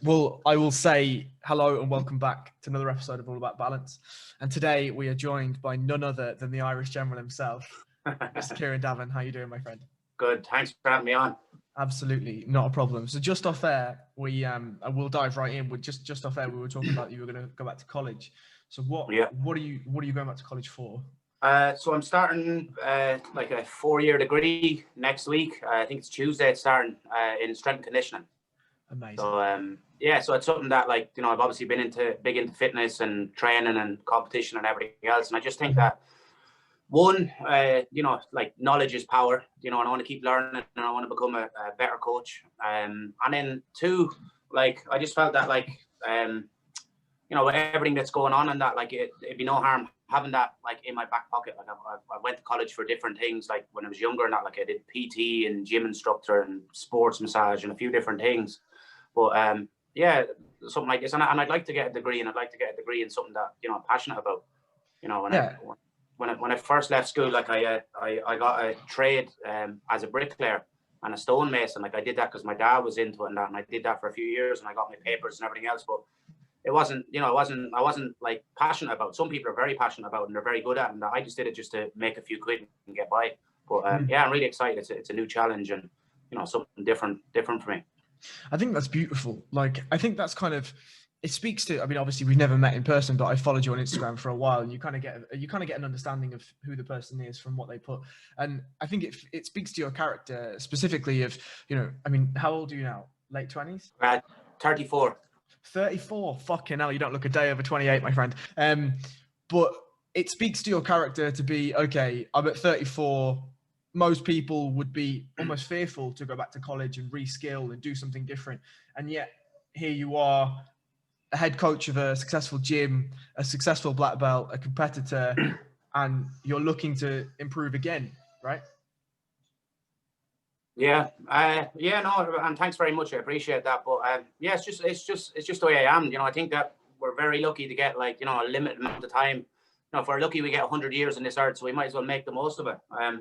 Well, I will say hello and welcome back to another episode of All About Balance. And today we are joined by none other than the Irish General himself, Mr. Kieran Davern. How you doing, my friend? Good. Thanks for having me on. Absolutely, not a problem. So just off air, we'll dive right in. With just off air, we were talking about you were going to go back to college. So what are you going back to college for? So I'm starting like a 4-year degree next week. I think it's Tuesday. It's starting in strength and conditioning. Amazing. So so it's something that, like, I've obviously been big into fitness and training and competition and everything else. And I just think that one, like, knowledge is power. And I want to keep learning and I want to become a better coach. And then two, like, I just felt that, like, with everything that's going on and that, like, it'd be no harm having that, like, in my back pocket. Like, I went to college for different things, like when I was younger and that, like I did PT and gym instructor and sports massage and a few different things. But something like this, and I'd like to get a degree, and I'd like to get a degree in something that I'm passionate about. When I first left school, like I got a trade as a bricklayer and a stonemason. Like, I did that because my dad was into it and that, and I did that for a few years, and I got my papers and everything else. But it wasn't, I wasn't like passionate about it. Some people are very passionate about it and they're very good at it. And I just did it just to make a few quid and get by. But I'm really excited. It's a new challenge and something different for me. I think that's beautiful. Like, I think that's kind of, it speaks to, I mean, obviously we've never met in person, but I followed you on Instagram for a while, and you kind of get an understanding of who the person is from what they put. And I think it speaks to your character specifically of, I mean, how old are you now? Late 20s? 34. 34, fucking hell, you don't look a day over 28, my friend. But it speaks to your character to be, okay, I'm at 34. Most people would be almost fearful to go back to college and reskill and do something different. And yet here you are, a head coach of a successful gym, a successful black belt, a competitor, and you're looking to improve again, right? Yeah, no, and thanks very much. I appreciate that. But it's just the way I am. I think that we're very lucky to get, like, a limited amount of time. If we're lucky, we get 100 years on this earth, so we might as well make the most of it.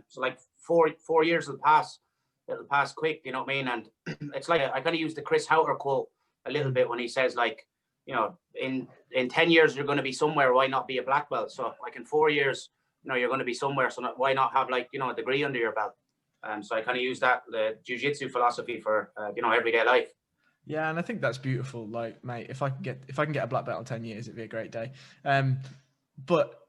So like 4 years will pass. It'll pass quick, you know what I mean? And it's like, I kind of use the Chris Houter quote a little bit when he says, like, in 10 years you're going to be somewhere. Why not be a black belt? So like in 4 years, you're going to be somewhere. So why not have, like, a degree under your belt? So I kind of use the jiu-jitsu philosophy for everyday life. Yeah, and I think that's beautiful. Like, mate, if I can get a black belt in 10 years, it'd be a great day. But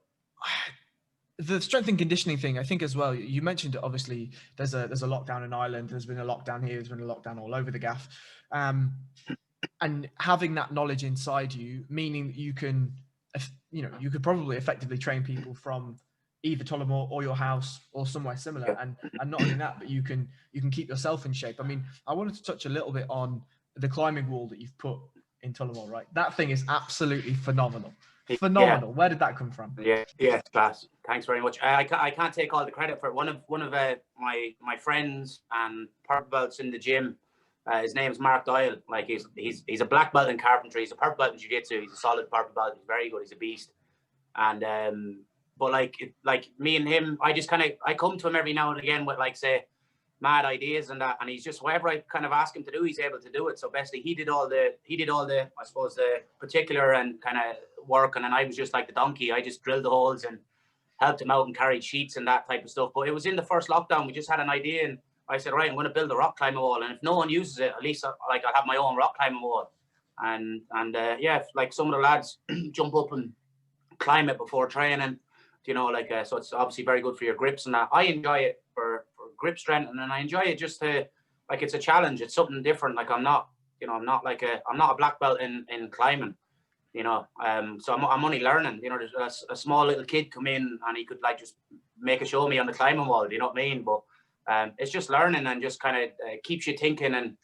the strength and conditioning thing, I think as well, you mentioned, obviously there's a lockdown in Ireland, there's been a lockdown here, there's been a lockdown all over the gaff. And having that knowledge inside you, meaning that you could probably effectively train people from either Tullamore or your house or somewhere similar. And not only that, but you can keep yourself in shape. I mean, I wanted to touch a little bit on the climbing wall that you've put in Tullamore, right? That thing is absolutely phenomenal. Phenomenal. Yeah. Where did that come from? Yeah, class. Thanks very much. I can't take all the credit for it. One of my friends and purple belts in the gym. His name's Mark Doyle. Like, he's a black belt in carpentry. He's a purple belt in jiu-jitsu. He's a solid purple belt. He's very good. He's a beast. And but like me and him, I come to him every now and again with, like, say, mad ideas and that, and he's just, whatever I kind of ask him to do, he's able to do it. So basically he did all the I suppose the particular and kind of work, and then I was just like the donkey. I just drilled the holes and helped him out and carried sheets and that type of stuff. But it was in the first lockdown. We just had an idea, and I said, right, I'm going to build a rock climbing wall, and if no one uses it, at least I'll have my own rock climbing wall. And like some of the lads jump up and climb it before training, so it's obviously very good for your grips and that. I enjoy it for grip strength, and then I enjoy it just to, like, it's a challenge. It's something different. Like, I'm not a black belt in climbing, so I'm only learning. There's a small little kid come in and he could, like, just make a show me on the climbing wall. You know what I mean? But it's just learning and just kind of keeps you thinking, and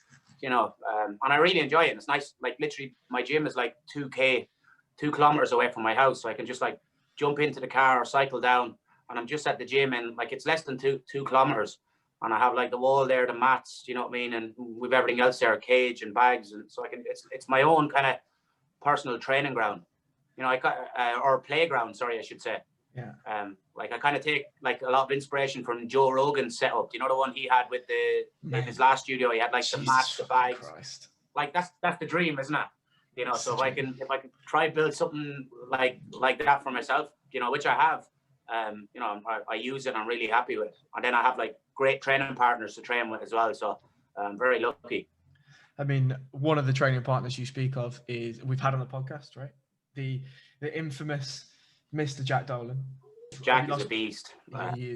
and I really enjoy it. And it's nice. Like, literally, my gym is like 2 kilometers away from my house, so I can just, like, jump into the car or cycle down, and I'm just at the gym, and, like, it's less than 2 kilometers, and I have, like, the wall there, the mats, you know what I mean, and with everything else there, a cage and bags, and so it's my own kind of personal training ground, or playground, sorry, I should say. Yeah. Like, I kind of take, like, a lot of inspiration from Joe Rogan's setup. The one he had with his last studio. He had, like, the mats, the bags. Christ. like that's the dream, isn't it? You know, so if I can try build something like that for myself, you know, which I have, you know, I use it. I'm really happy with, and then I have like great training partners to train with as well. So I'm very lucky. I mean, one of the training partners you speak of is we've had on the podcast, right? The infamous Mr. Jack Dolan. Jack is a beast. Yeah, he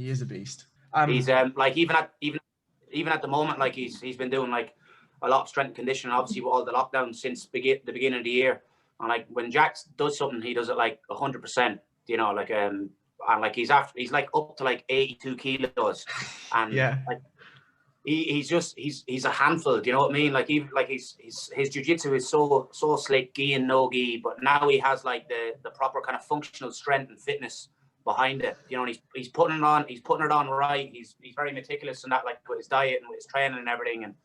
is a beast. He's like even at the moment, like he's been doing like a lot of strength and conditioning, obviously with all the lockdowns since the beginning of the year. And like when Jack does something, he does it like 100%. You know, like and like he's like up to like 82 kilos, and yeah, like he's a handful. Do you know what I mean? Like even like his jiu-jitsu is so slick, gi and no gi, but now he has like the proper kind of functional strength and fitness behind it. You know, and he's putting it on right. He's very meticulous in that, like with his diet and with his training and everything.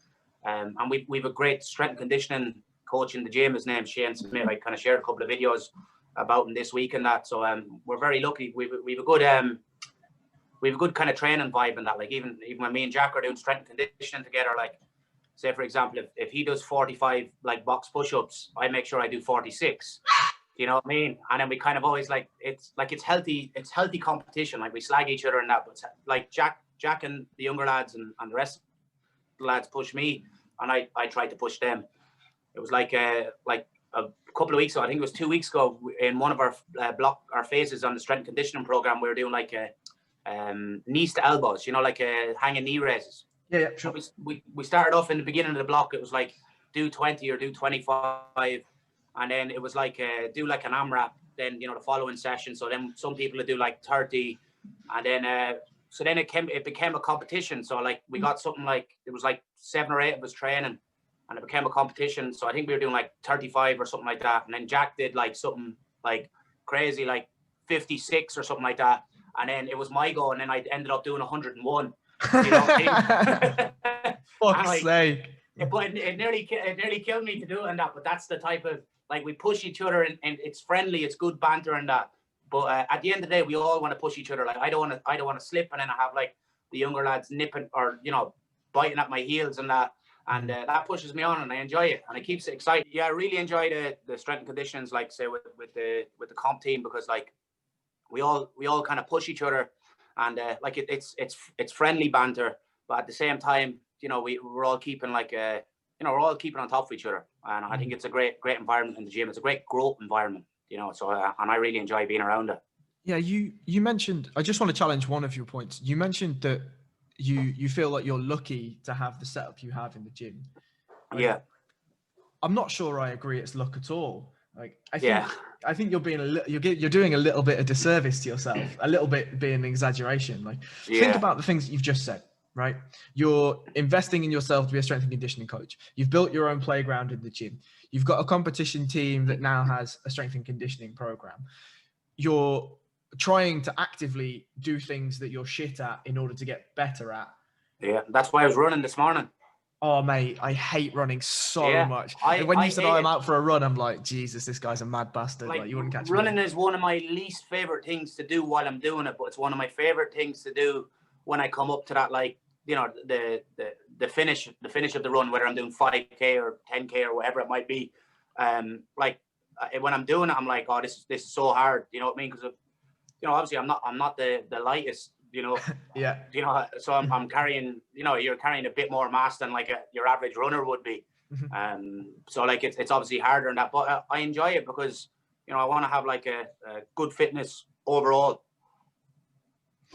And we've a great strength and conditioning coach in the gym. His name's Shane Smith. I kind of shared a couple of videos about him this week and that. So we're very lucky. We've a good kind of training vibe in that. Like even when me and Jack are doing strength and conditioning together, like say for example, if he does 45 like box push-ups, I make sure I do 46. You know what I mean? And then we kind of always like it's healthy competition. Like we slag each other in that. But like Jack and the younger lads and the rest of the lads push me, and I try to push them. It was like a couple of weeks ago, I think it was 2 weeks ago, in one of our our phases on the strength conditioning program, we were doing like knees to elbows, you know, like hanging knee raises. Yeah, sure. We started off in the beginning of the block. It was like do 20 or do 25, and then it was like do like an AMRAP. Then you know the following session. So then some people would do like 30, and then so then it became a competition. So like we got something like it was like 7 or 8 of us training, and it became a competition. So I think we were doing like 35 or something like that. And then Jack did like something like crazy, like 56 or something like that. And then it was my goal, and then I ended up doing 101. You know what I mean? Fuck's sake. But it nearly killed me to do it and that. But that's the type of, like, we push each other, and it's friendly, it's good banter and that. But at the end of the day, we all want to push each other. Like I don't want to slip, and then I have like the younger lads nipping or biting at my heels and that. And that pushes me on, and I enjoy it, and it keeps it exciting. Yeah, I really enjoy the strength and conditions, like say with the comp team, because like we all kind of push each other, and like it's friendly banter, but at the same time, we're all keeping like we're all keeping on top of each other, and I think it's a great environment in the gym. It's a great growth environment, so and I really enjoy being around it. Yeah, you mentioned, I just want to challenge one of your points. You mentioned that you feel like you're lucky to have the setup you have in the gym. Yeah. I'm not sure I agree it's luck at all. Like I think you're being you're doing a little bit of disservice to yourself, a little bit being an exaggeration. Like think about the things that you've just said, right? You're investing in yourself to be a strength and conditioning coach. You've built your own playground in the gym. You've got a competition team that now has a strength and conditioning program. You're trying to actively do things that you're shit at in order to get better at. Yeah, that's why I was running this morning. Oh, mate, I hate running so much. When you said I'm out for a run, I'm like, Jesus, this guy's a mad bastard. Like you wouldn't catch me. Running is one of my least favorite things to do while I'm doing it, but it's one of my favorite things to do when I come up to that, like, the finish of the run, whether I'm doing 5K or 10K or whatever it might be. Like when I'm doing it, I'm like, oh, this is so hard. You know what I mean? Because obviously I'm not the lightest. Yeah. So I'm carrying, you're carrying a bit more mass than like your average runner would be. So like it's obviously harder than that, but I enjoy it because, I want to have like a good fitness overall,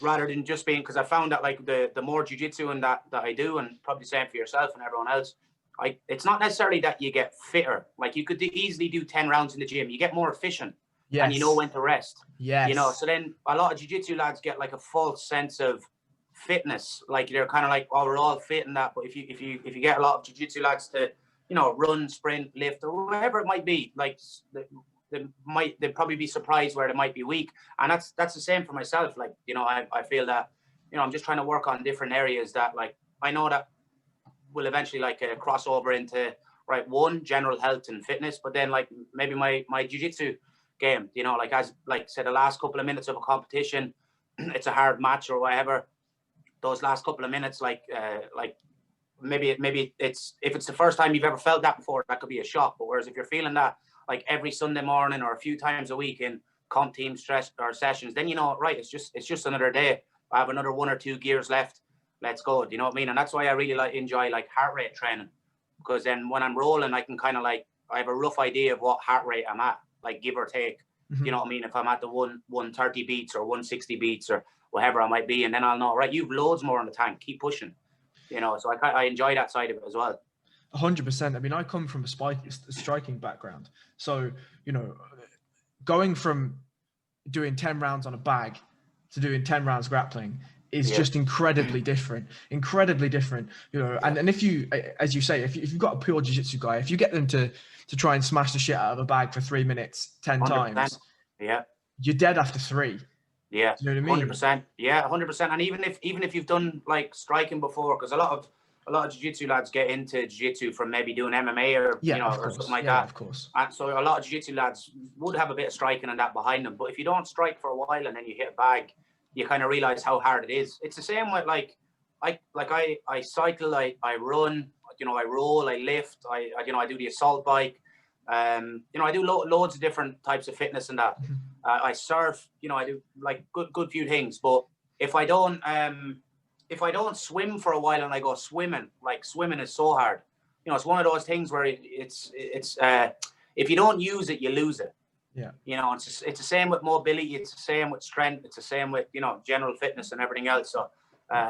rather than just being, because I found that like the more jiu-jitsu and that I do, and probably the same for yourself and everyone else, it's not necessarily that you get fitter. Like you could easily do 10 rounds in the gym. You get more efficient. Yes. And you know when to rest. Yes. So then a lot of jiu-jitsu lads get like a false sense of fitness. Like they're kind of like, oh, we're all fit in that. But if you get a lot of jiu-jitsu lads to, run, sprint, lift, or whatever it might be, like they'd probably be surprised where they might be weak. And that's the same for myself. Like, I feel that, I'm just trying to work on different areas that, like, I know that will eventually like cross over into general health and fitness, but then like maybe my jiu-jitsu game, like say the last couple of minutes of a competition, it's a hard match or whatever. Those last couple of minutes, like maybe it's, if it's the first time you've ever felt that before, that could be a shock. But whereas if you're feeling that like every Sunday morning or a few times a week in comp team stress or sessions, then you know, right, it's just another day. I have another 1 or 2 gears left. Let's go. Do you know what I mean? And that's why I really enjoy like heart rate training, because then when I'm rolling, I can kind of like, I have a rough idea of what heart rate I'm at, like give or take. You know what I mean? If I'm at the 130 beats or 160 beats or whatever I might be, and then I'll know, right, you've loads more in the tank, keep pushing. You know, so I enjoy that side of it as well. 100%. I mean, I come from a striking background. So, you know, going from doing 10 rounds on a bag to doing 10 rounds grappling is just incredibly different, you know. And if you, as you say, if you've got a pure jiu-jitsu guy, if you get them to try and smash the shit out of a bag for 3 minutes 10 100%. times, Yeah, you're dead after 3. Yeah, do you know what I mean? 100%. Yeah, 100%. And even if you've done like striking before, because a lot of jiu-jitsu lads get into jiu-jitsu from maybe doing MMA or you know, or something like that. Of course. And so a lot of jiu-jitsu lads would have a bit of striking and that behind them. But if you don't strike for a while and then you hit a bag, you kind of realize how hard it is. It's the same with like I cycle, I run, you know, I roll, I lift, I you know, I do the assault bike. You know, I do loads of different types of fitness and that. I surf, you know, I do like good few things. But if I don't swim for a while and I go swimming, like swimming is so hard. You know, it's one of those things where it's if you don't use it, you lose it. Yeah. You know, it's the same with mobility. It's the same with strength. It's the same with, you know, general fitness and everything else. So,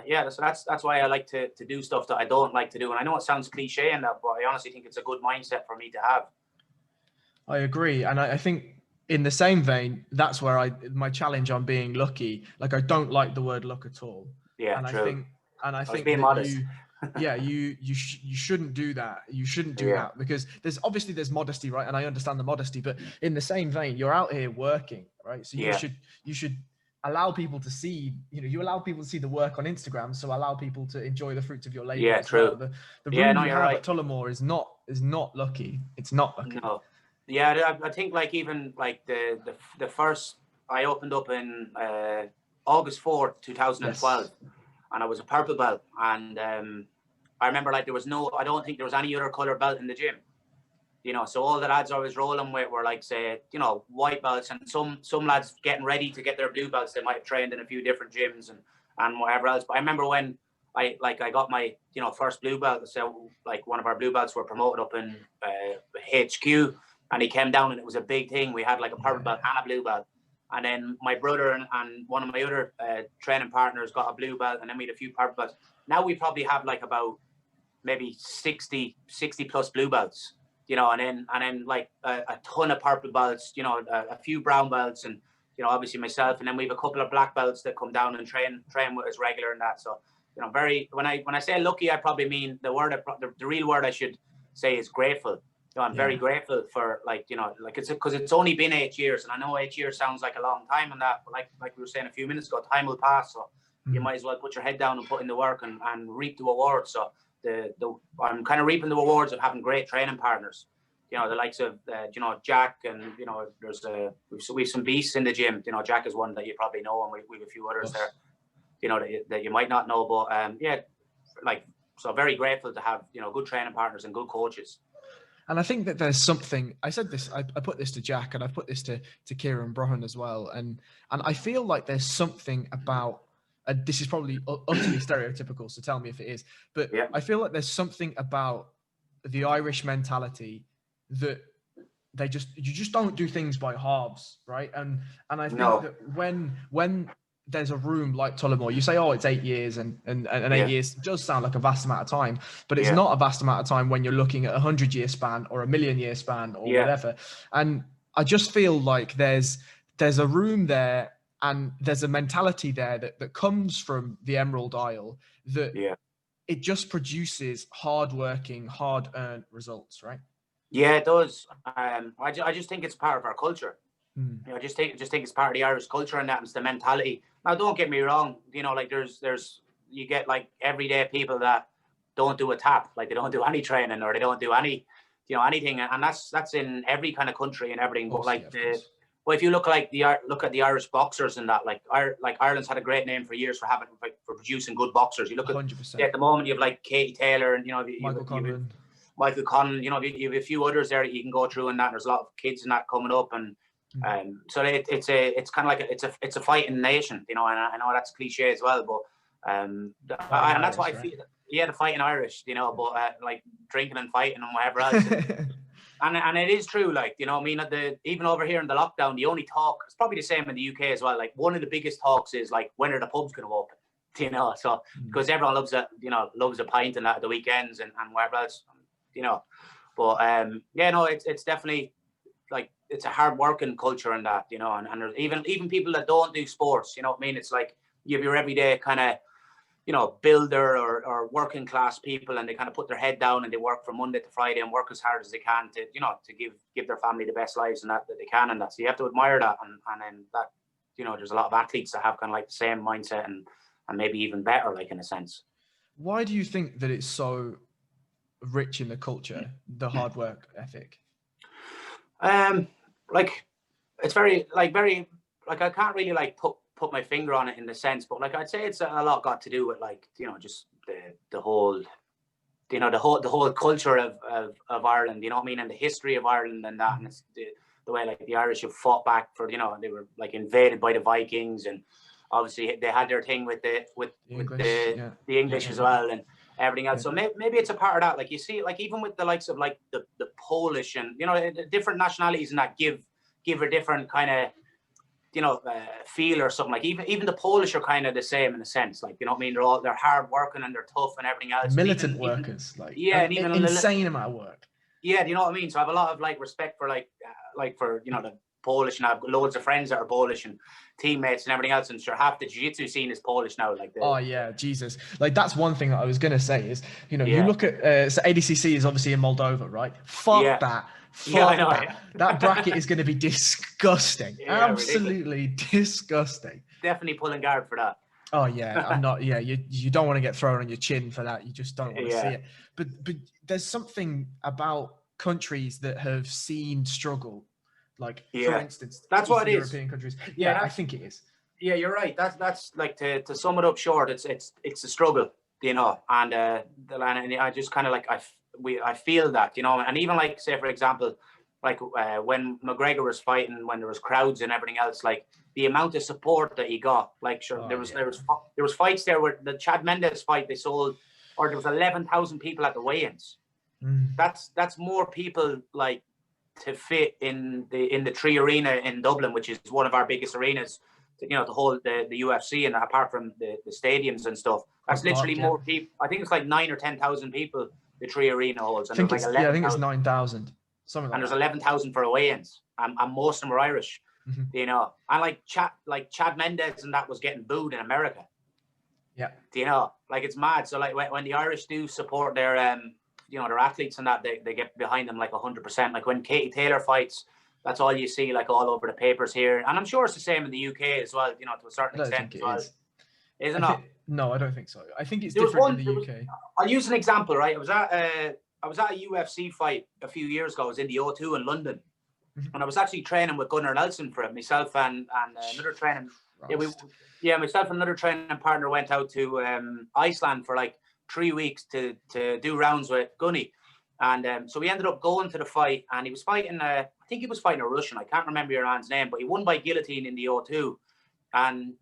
yeah, so that's why I like to do stuff that I don't like to do. And I know it sounds cliche and that, but I honestly think it's a good mindset for me to have. I agree. And I think in the same vein, that's where my challenge on being lucky, like I don't like the word luck at all. Yeah, and true. I think being modest. you shouldn't do that. You shouldn't do that, because there's modesty, right? And I understand the modesty, but in the same vein, you're out here working, right? So you should allow people to see, you know, you allow people to see the work on Instagram. So allow people to enjoy the fruits of your labor. Yeah, true. Well. The room you have at Tullamore is not lucky. It's not lucky. No. Yeah, I think like even like the first, I opened up in August 4th, 2012. Yes. And I was a purple belt, and I remember like I don't think there was any other color belt in the gym, you know. So all the lads I was rolling with were like, say, you know, white belts, and some lads getting ready to get their blue belts. They might have trained in a few different gyms and whatever else. But I remember when I got my, you know, first blue belt. So like one of our blue belts were promoted up in HQ, and he came down and it was a big thing. We had like a purple belt and a blue belt. And then my brother and one of my other training partners got a blue belt, and then we had a few purple belts. Now we probably have like about maybe 60 plus blue belts, you know, and then like a ton of purple belts, you know, a few brown belts, and, you know, obviously myself. And then we have a couple of black belts that come down and train with us regular and that. So, you know, when I say lucky, I probably mean the real word I should say is grateful. You know, I'm very grateful for, like, you know, like it's because it's only been 8 years, and I know 8 years sounds like a long time and that, but like we were saying a few minutes ago, time will pass. So you might as well put your head down and put in the work and reap the rewards. So I'm kind of reaping the rewards of having great training partners. You know, the likes of you know, Jack, and, you know, we've some beasts in the gym. You know, Jack is one that you probably know, and we have a few others there, you know, that you might not know. But yeah, like, so very grateful to have, you know, good training partners and good coaches. And I think that there's something, I said this, I put this to Jack, and I've put this to Kieran Davern as well. And I feel like there's something about, this is probably utterly stereotypical, so tell me if it is, but I feel like there's something about the Irish mentality that you just don't do things by halves, right? And I think that when there's a room like Tullamore, you say, oh, it's 8 years, and 8 years does sound like a vast amount of time, but it's not a vast amount of time when you're looking at 100-year span or a 1,000,000-year span or whatever. And I just feel like there's a room there, and there's a mentality there that comes from the Emerald Isle that it just produces hard-working, hard-earned results, right? Yeah, it does. I just think it's part of our culture. You know, I just think it's part of the Irish culture, and that's the mentality. Now, don't get me wrong. You know, like you get like everyday people that don't do a tap, like they don't do any training, or they don't do any, you know, anything, and that's in every kind of country and everything. But like Well, if you look at the Irish boxers and that, like Ireland's had a great name for years for producing good boxers. You look 100%. at the moment you have like Katie Taylor and Michael Conlon. Michael Conlon, you have a few others there that you can go through, and that there's a lot of kids in that coming up, and so it's kind of like it's a fighting nation, and I know that's cliche as well, but and that's what I feel. Yeah, the fighting Irish, but like drinking and fighting and whatever else. And it is true, like, I mean, even over here in the lockdown, the only talk, it's probably the same in the UK as well. Like, one of the biggest talks is like, when are the pubs going to open? So because everyone loves a pint and that at the weekends and wherever else, But it's definitely like it's a hard working culture and that, and there's even people that don't do sports, you know what I mean? It's like you have your everyday kind of builder or working class people, and they kind of put their head down and they work from Monday to Friday and work as hard as they can to give their family the best lives and that they can, and that, so you have to admire that, and then that there's a lot of athletes that have kind of like the same mindset and maybe even better, like, in a sense. Why do you think that it's so rich in the culture, the hard work ethic? Like it's very I can't really like put my finger on it in the sense, but like I'd say it's a lot got to do with like just the whole the whole culture of Ireland, you know what I mean, and the history of Ireland and that, and it's the way like the Irish have fought back for they were like invaded by the Vikings, and obviously they had their thing with the English as well and everything else. So maybe it's a part of that. Like you see, like even with the likes of like the Polish and different nationalities and that give a different kind of feel or something. Like even the Polish are kind of the same in a sense, like, you know what I mean, they're hard working and they're tough and everything else, militant workers, and even insane amount of work. Yeah, do you know what I mean? So I have a lot of like respect for for the Polish, and I have loads of friends that are Polish and teammates and everything else, and sure half the jiu-jitsu scene is Polish now, like oh yeah, Jesus, like that's one thing that I was gonna say is you look at so ADCC is obviously in Moldova, right? Fuck that. That bracket is going to be disgusting. Absolutely ridiculous. Disgusting. Definitely pulling guard for that. Oh yeah, I'm not. Yeah, you don't want to get thrown on your chin for that. You just don't want to see it. But there's something about countries that have seen struggle, like for instance, that's what it is. European countries. Yeah, I think it is. Yeah, you're right. That's like to sum it up short. It's a struggle, and I just kind of like I feel that, and even like say for example, like when McGregor was fighting, when there was crowds and everything else, like the amount of support that he got, like there was fights there where the Chad Mendes fight, there was 11,000 people at the weigh-ins. That's more people like to fit in the Tree Arena in Dublin, which is one of our biggest arenas, to hold the UFC, and apart from the stadiums and stuff, that's literally more people. I think it's like 9,000 or 10,000 people the Tree Arena holds. And I think it's 9,000. Something like and there's 11,000 for weigh-ins, and most of them are Irish, and like Chad Mendes and that was getting booed in America. Yeah, like it's mad. So like when the Irish do support their their athletes and that, they get behind them like 100%. Like when Katie Taylor fights, that's all you see, like all over the papers here, and I'm sure it's the same in the UK as well. To a certain extent as well. Isn't it? No, I don't think so. I think it's different in the UK. I'll use an example, right? I was at a UFC fight a few years ago. I was in the O2 in London, and I was actually training with Gunnar Nelson for it. Myself and another training. Myself and another training partner went out to Iceland for like 3 weeks to do rounds with Gunny, and so we ended up going to the fight, and he was fighting. I think he was fighting a Russian. I can't remember your man's name, but he won by guillotine in the O2, and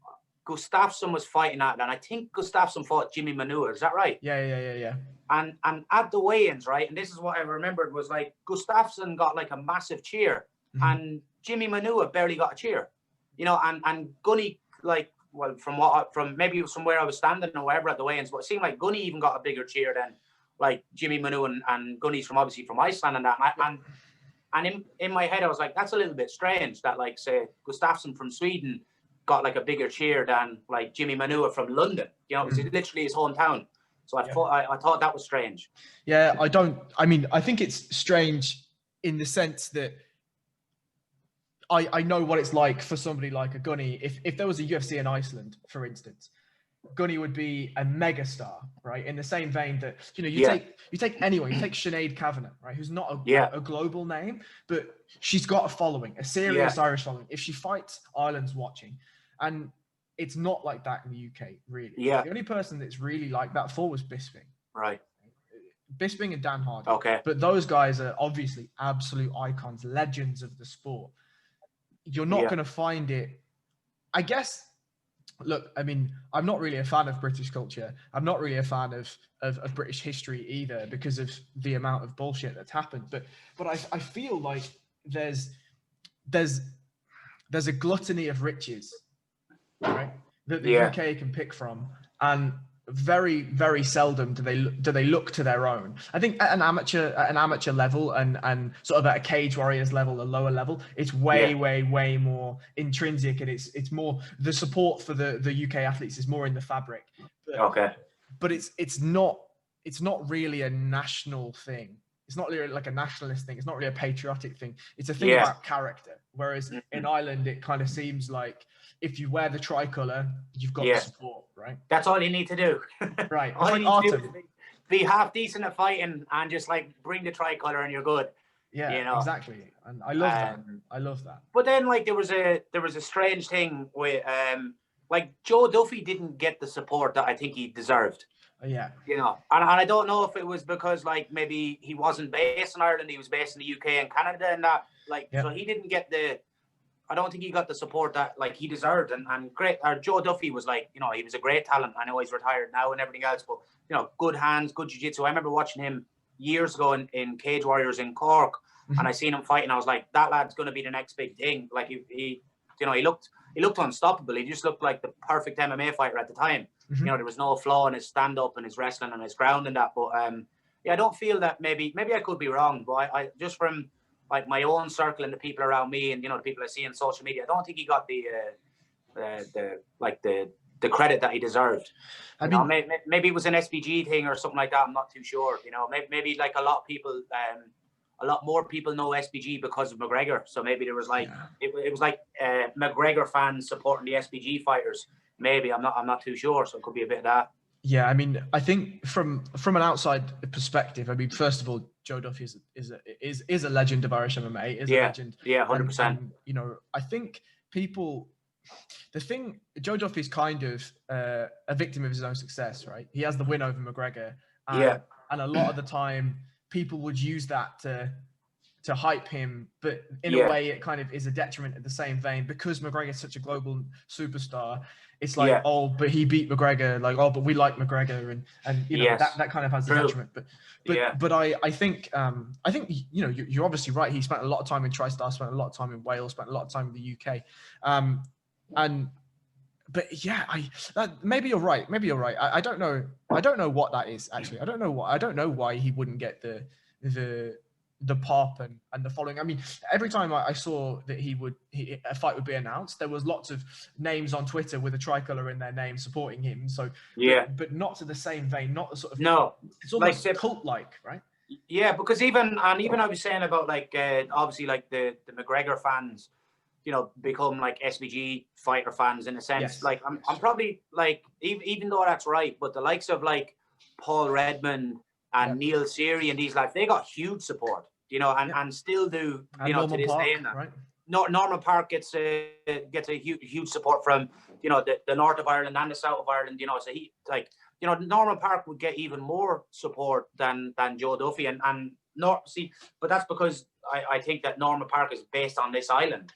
Gustafsson was fighting that, and I think Gustafsson fought Jimmy Manua. Is that right? Yeah. And at the weigh-ins, right, and this is what I remembered, was like Gustafsson got like a massive cheer, and Jimmy Manua barely got a cheer, and Gunny, like, well, from maybe from where I was standing or wherever at the weigh-ins, but it seemed like Gunny even got a bigger cheer than like Jimmy Manua, and Gunny's obviously from Iceland and that, and in my head I was like, that's a little bit strange that like say Gustafsson from Sweden got like a bigger cheer than like Jimmy Manua from London, it's literally his hometown. So I thought that was strange. Yeah, I think it's strange in the sense that I know what it's like for somebody like a Gunny. If there was a UFC in Iceland, for instance, Gunny would be a megastar, right? In the same vein that, you know, you take anyone, you take Sinead Kavanagh, right? Who's not a global name, but she's got a following, a serious Irish following. If she fights, Ireland's watching. And it's not like that in the UK, really. Yeah. The only person that's really like that for was Bisping. Right. Bisping and Dan Hardy. Okay. But those guys are obviously absolute icons, legends of the sport. You're not going to find it, I guess. Look, I mean, I'm not really a fan of British culture. I'm not really a fan of British history either, because of the amount of bullshit that's happened. But I feel like there's a gluttony of riches, right, that the UK can pick from, and very, very seldom do they look to their own. I think at an amateur level and sort of at a Cage Warriors level, a lower level, it's way more intrinsic, and it's more, the support for the UK athletes is more in the fabric. But it's not really a national thing. It's not really like a nationalist thing. It's not really a patriotic thing. It's a thing about character. Whereas in Ireland, it kind of seems like if you wear the tricolour, you've got the support, right? That's all you need to do. Right. All you need to do is be half decent at fighting and just like bring the tricolour and you're good. Yeah, you know? Exactly. And I love that. I love that. But then like there was a strange thing with like Joe Duffy didn't get the support that I think he deserved. Yeah. You know, and I don't know if it was because like maybe he wasn't based in Ireland, he was based in the UK and Canada, and that like so he didn't get I don't think he got the support that like he deserved. And great, Joe Duffy was like, you know, he was a great talent. I know he's retired now and everything else, but you know, good hands, good jiu-jitsu. I remember watching him years ago in Cage Warriors in Cork, and I seen him fight, and I was like, that lad's going to be the next big thing. Like he you know, he looked unstoppable. He just looked like the perfect MMA fighter at the time. You know, there was no flaw in his stand-up and his wrestling and his ground and that. But I don't feel that maybe I could be wrong, but I just from like my own circle and the people around me and, you know, the people I see on social media, I don't think he got the credit that he deserved. I mean, maybe it was an SBG thing or something like that. I'm not too sure. You know, maybe like a lot more people know SBG because of McGregor. So maybe there was like it was like McGregor fans supporting the SBG fighters. Maybe I'm not too sure. So it could be a bit of that. Yeah, I mean, I think from an outside perspective, I mean, first of all, Joe Duffy is a legend of Irish MMA. Is a legend. Yeah, 100%. You know, I think Joe Duffy's kind of a victim of his own success, right? He has the win over McGregor, and a lot of the time people would use that to hype him, but in a way it kind of is a detriment in the same vein, because McGregor is such a global superstar. It's like, oh, but he beat McGregor, like, oh, but we like McGregor, and you know, that kind of has a detriment. But I think you know, you're obviously right. He spent a lot of time in TriStar, spent a lot of time in Wales, spent a lot of time in the UK, but yeah, maybe you're right. Maybe you're right. I don't know. I don't know what that is actually. I don't know why he wouldn't get the pop and the following. I mean, every time I saw that a fight would be announced, there was lots of names on Twitter with a tricolour in their name supporting him. So but not to the same vein, not the sort of it's almost like cult-like, right? Yeah, because even I was saying about like obviously like the McGregor fans, you know, become like SBG fighter fans in a sense. Yes, like I'm probably like even though that's right, but the likes of like Paul Redmond and Neil Seary and these lads, they got huge support, you know, and still do, you know, to this day. And that. Right? Norman Park gets a huge support from, you know, the north of Ireland and the south of Ireland, you know. So he, like, you know, Norman Park would get even more support than Joe Duffy, but that's because I think that Norman Park is based on this island,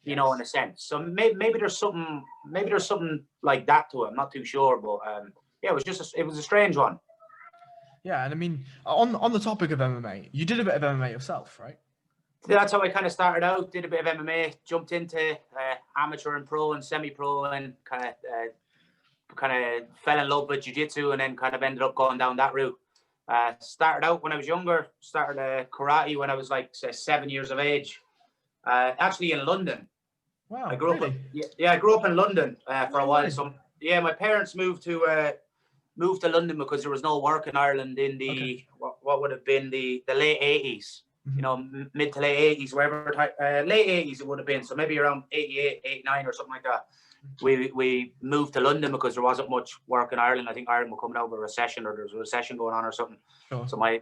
you know, in a sense. So maybe there's something like that to it. I'm not too sure, but it was a strange one. Yeah, and I mean, on the topic of MMA, you did a bit of MMA yourself, right? That's how I kind of started out. Did a bit of MMA, jumped into amateur and pro and semi-pro, and kind of fell in love with jiu-jitsu, and then kind of ended up going down that route. Started out when I was younger. Started karate when I was like 7 years of age. Actually in London. Wow, I grew up. I grew up in London for a while. So my parents moved to London because there was no work in Ireland in the what would have been the late 80s. You know, mid to late 80s, wherever late 80s it would have been. So maybe around 88, 89 or something like that. we moved to London because there wasn't much work in Ireland. I think Ireland were coming out of a recession, or there was a recession going on or something. Sure. So my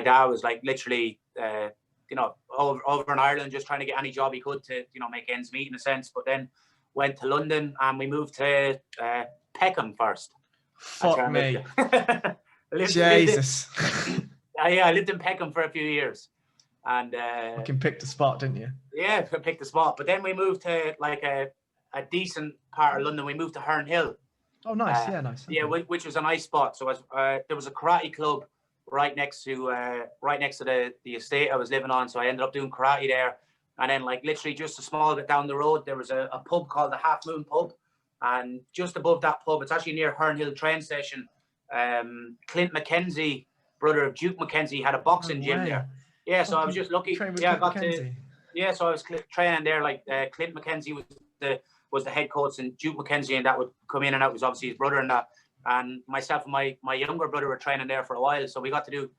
dad was like literally, over in Ireland, just trying to get any job he could to, make ends meet in a sense. But then went to London and we moved to Peckham first. Fuck me. Jesus. I lived in Peckham for a few years. And fucking picked a spot, didn't you? Yeah, picked a spot. But then we moved to like a decent part of London. We moved to Herne Hill. Oh, nice. Nice. Okay. Yeah, which was a nice spot. So there was a karate club right next to the estate I was living on. So I ended up doing karate there. And then like literally just a small bit down the road, there was a pub called the Half Moon Pub. And just above that pub, it's actually near Herne Hill train station. Clint McKenzie, brother of Duke McKenzie, had a boxing gym there. Yeah, so I was just lucky. Yeah, I got to. Yeah, so I was training there. Like Clint McKenzie was the head coach, and Duke McKenzie and that would come in and out. Was obviously his brother and that. And myself and my younger brother were training there for a while. So we got to do.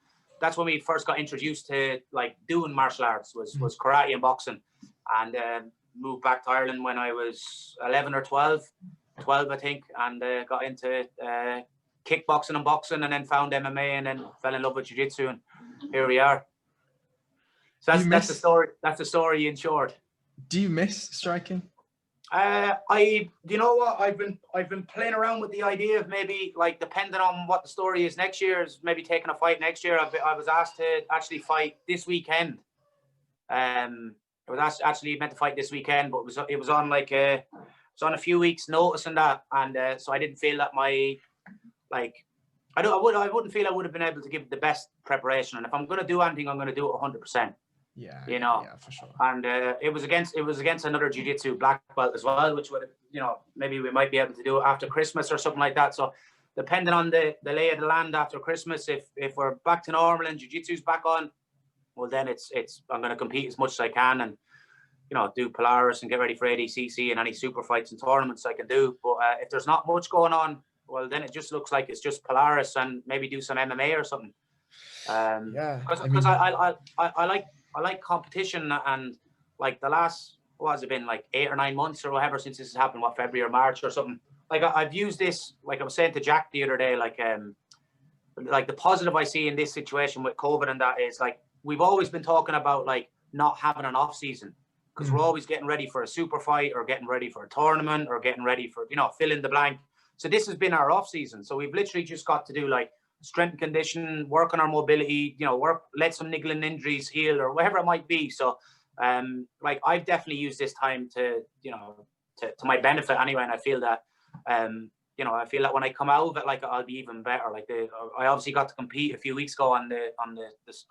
That's when we first got introduced to like doing martial arts was karate and boxing, and moved back to Ireland when I was 11 or 12 I think, and got into kickboxing and boxing, and then found MMA, and then fell in love with jiu-jitsu, and here we are. So that's the story. That's the story in short. Do you miss striking? You know what? I've been playing around with the idea of maybe, like, depending on what the story is next year, is maybe taking a fight next year. I was asked to actually fight this weekend. I was actually meant to fight this weekend, but it was on like it's on a few weeks' notice and that, and so I didn't feel that I wouldn't feel I would have been able to give the best preparation. And if I'm going to do anything, I'm going to do it 100%. Yeah, yeah, for sure. And it was against another jiu-jitsu black belt as well, which would have, maybe we might be able to do it after Christmas or something like that. So depending on the lay of the land after Christmas, if we're back to normal and jiu-jitsu's back on, well then I'm going to compete as much as I can and do Polaris and get ready for ADCC and any super fights and tournaments I can do. But if there's not much going on, well then it just looks like it's just Polaris and maybe do some MMA or something. Because I like competition, and like the last, what has it been, like 8 or 9 months or whatever since this has happened, February or March or something. Like I've used this, like I was saying to Jack the other day, like the positive I see in this situation with COVID and that is like we've always been talking about like not having an off season because we're always getting ready for a super fight or getting ready for a tournament or getting ready for fill in the blank. So this has been our off season. So we've literally just got to do like strength and conditioning, work on our mobility, let some niggling injuries heal or whatever it might be. So like I've definitely used this time to my benefit anyway, and I feel that I feel that when I come out of it, like I'll be even better. Like I obviously got to compete a few weeks ago on the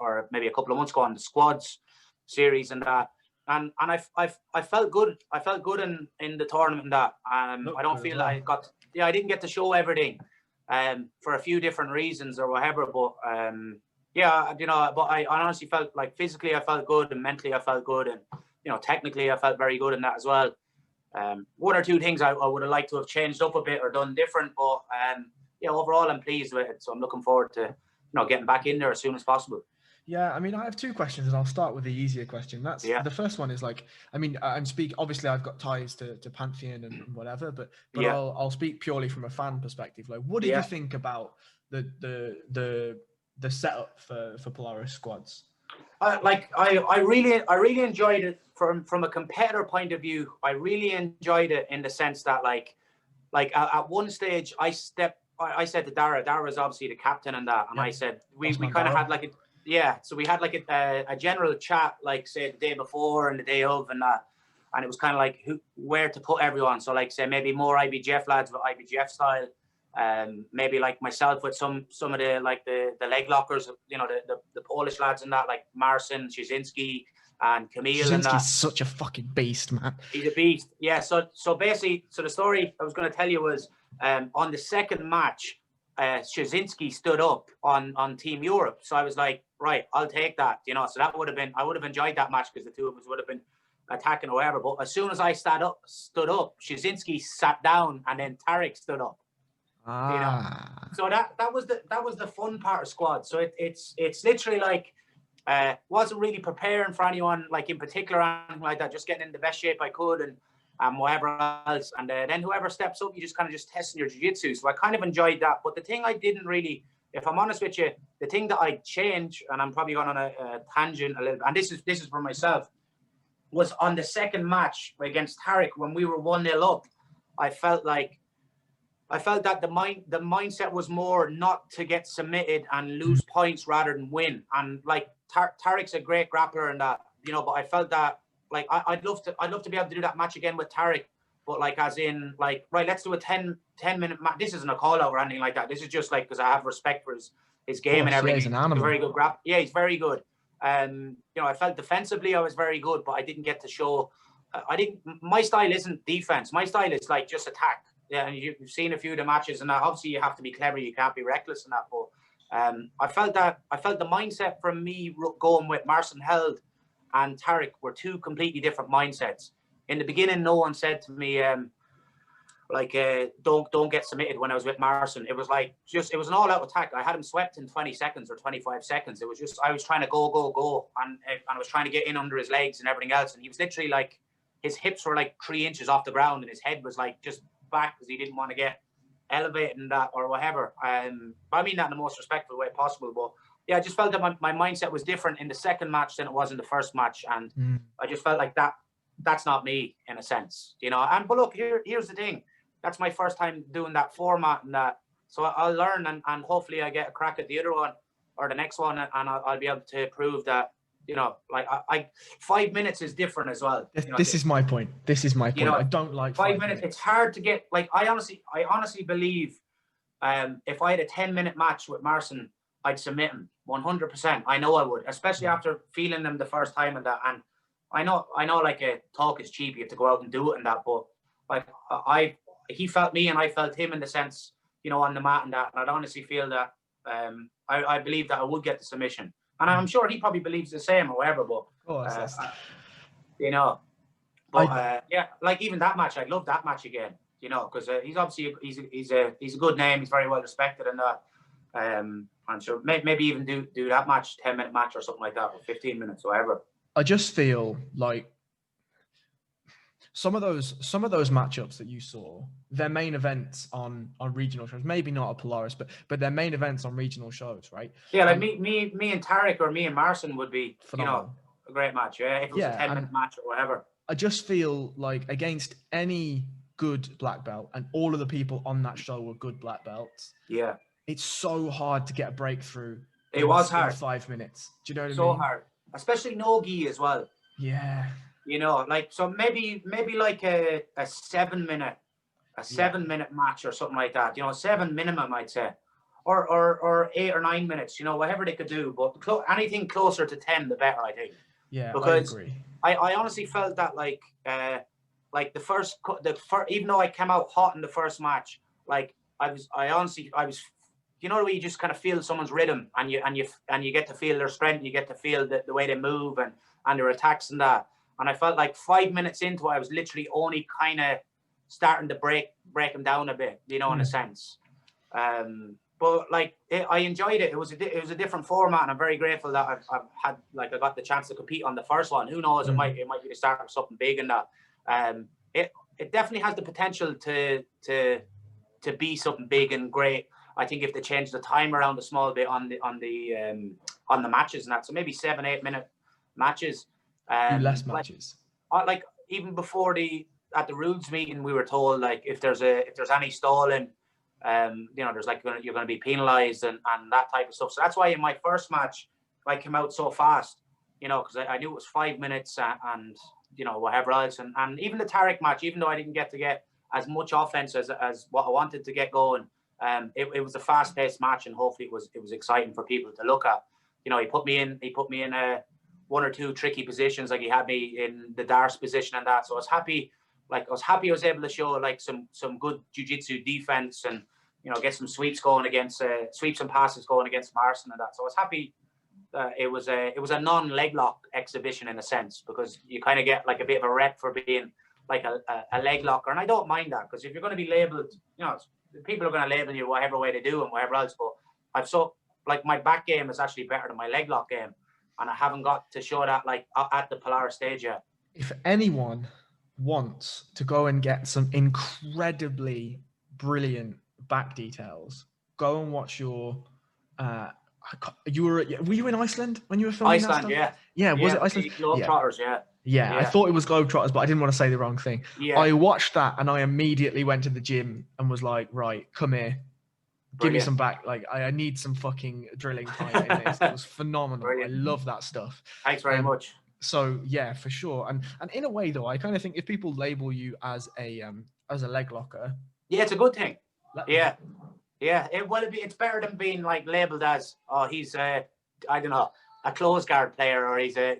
or maybe a couple of months ago on the squads series and that, and I felt good. I felt good in the tournament and that. I don't feel that I didn't get to show everything. For a few different reasons or whatever, but but I honestly felt like physically I felt good and mentally I felt good, and technically I felt very good in that as well. One or two things I would have liked to have changed up a bit or done different, but overall I'm pleased with it. So I'm looking forward to getting back in there as soon as possible. Yeah, I mean, I have two questions, and I'll start with the easier question. The first one is like, I mean, obviously I've got ties to Pantheon and whatever, but I'll speak purely from a fan perspective. Like, what do you think about the setup for Polaris squads? I really enjoyed it from a competitor point of view. I really enjoyed it in the sense that like at one stage I said to Dara was obviously the captain and that, and I said we kind of had like so we had like a general chat, like say the day before and the day of and that, and it was kind of like where to put everyone. So like say maybe more IBGF lads with IBGF style, maybe like myself with some of the like the leg lockers, the Polish lads and that, like Marcin, Szynski and Camille. And that. Such a fucking beast, man. He's a beast. Yeah. So basically, the story I was going to tell you was on the second match, Szynski stood up on Team Europe. So I was like, right, I'll take that. So that I would have enjoyed that match because the two of us would have been attacking or whatever. But as soon as I stood up, Szynski sat down, and then Tarek stood up. So that was the fun part of squad. So it's literally like wasn't really preparing for anyone like in particular or anything like that, just getting in the best shape I could, and and whatever else. And then whoever steps up, you just kind of just testing your jiu-jitsu. So I kind of enjoyed that. But the thing I didn't really, if I'm honest with you, the thing that I'd change, and I'm probably going on a tangent a little bit, and this is for myself, was on the second match against Tariq when we were 1-0 up. I felt that the mindset was more not to get submitted and lose points rather than win. And like Tariq's a great grappler and that, you know, but I felt that like I'd love to be able to do that match again with Tariq, but like as in like, right, let's do a 10-minute match. This isn't a call out or anything like that. This is just like because I have respect for his game and everything. Yeah, he's an animal. He's a very good grappler. Yeah, he's very good. You know, I felt defensively I was very good, but I didn't get to show. My style isn't defense. My style is like just attack. Yeah, and you've seen a few of the matches, and obviously you have to be clever. You can't be reckless in that. But I felt the mindset from me going with Marcin Held and Tariq were two completely different mindsets. In the beginning, no one said to me, don't get submitted when I was with Marcin. It was like it was an all-out attack. I had him swept in 20 seconds or 25 seconds. It was just I was trying to go, and I was trying to get in under his legs and everything else. And he was literally like his hips were like 3 inches off the ground, and his head was like just back because he didn't want to get elevated in that or whatever. I mean that in the most respectful way possible. But yeah, I just felt that my mindset was different in the second match than it was in the first match, and I just felt like that's not me in a sense, you know. And but look, here's the thing. That's my first time doing that format and that, so I'll learn and hopefully I get a crack at the other one or the next one, and I'll be able to prove that, you know, like I 5 minutes is different as well. You know, this is my point. You know, I don't like 5 minutes. It's hard to get. Like I honestly believe, if I had a 10-minute match with Marcin, I'd submit him 100%. I know I would, especially after feeling them the first time and that. And I know like a talk is cheap. You have to go out and do it and that. But like he felt me and I felt him in the sense, you know, on the mat and that. And I'd honestly feel that I believe that I would get the submission. And I'm sure he probably believes the same or whatever, but you know, but yeah, like even that match, I'd love that match again, you know, because he's obviously he's a good name, he's very well respected, and I'm sure maybe even do that match, 10-minute match or something like that, or 15 minutes, or whatever. I just feel like some of those matchups that you saw, their main events on regional shows, maybe not at Polaris, but their main events on regional shows, right? Yeah, like me and Tariq or me and Marcin would be phenomenal. You know, a great match. Yeah, if it was a 10-minute match or whatever. I just feel like against any good black belt, and all of the people on that show were good black belts. Yeah, it's so hard to get a breakthrough. It was hard. 5 minutes. Do you know what I mean? So hard, especially no gi as well. Yeah. You know, like, so maybe like a 7-minute match or something like that. You know, 7 minimum, I'd say, or 8 or 9 minutes. You know, whatever they could do, but anything closer to 10, the better, I think. Yeah, because I agree. I honestly felt that like the first, even though I came out hot in the first match, like I was, you know, the way you just kind of feel someone's rhythm, and you get to feel their strength, you get to feel the way they move and their attacks and that. And I felt like 5 minutes into it, I was literally only kind of starting to break them down a bit, you know, in a sense. But like I enjoyed it. It was a different format, and I'm very grateful that I've had, like, I got the chance to compete on the first one. Who knows? It might be the start of something big in that. It definitely has the potential to be something big and great. I think if they change the time around a small bit on the matches and that, so maybe 7-8 minute matches. Less matches. Like even before at the rules meeting, we were told, like, if there's any stalling, you know, there's like you're going to be penalized and that type of stuff. So that's why in my first match I came out so fast, you know, because I knew it was 5 minutes and you know, whatever else. And even the Tariq match, even though I didn't get to get as much offense as what I wanted to get going, it was a fast-paced match, and hopefully it was exciting for people to look at. You know, he put me in one or two tricky positions, like he had me in the Darce position and that. So I was happy I was able to show like some good jiu-jitsu defense, and you know, get some sweeps going against sweeps and passes going against Marcin and that. So I was happy. It was a non-leg lock exhibition in a sense, because you kind of get like a bit of a rep for being like a leg locker, and I don't mind that, because if you're going to be labelled, you know, people are going to label you whatever way they do and whatever else. But my back game is actually better than my leg lock game, and I haven't got to show that like at the Polaris stage yet. If anyone wants to go and get some incredibly brilliant back details, go and watch your. Were you in Iceland when you were filming that Iceland, stuff? yeah. Yeah, was it Iceland? The Globetrotters, yeah. Yeah, I thought it was Globetrotters, but I didn't want to say the wrong thing. Yeah. I watched that and I immediately went to the gym and was like, right, come here. Give me some back. Like, I need some fucking drilling time in this. It was phenomenal. Brilliant. I love that stuff. Thanks very much. So yeah, for sure. And in a way though, I kind of think if people label you as a leg locker. Yeah, it's a good thing. Yeah. It's better than being like labeled as, oh, he's I don't know, a close guard player, or he's a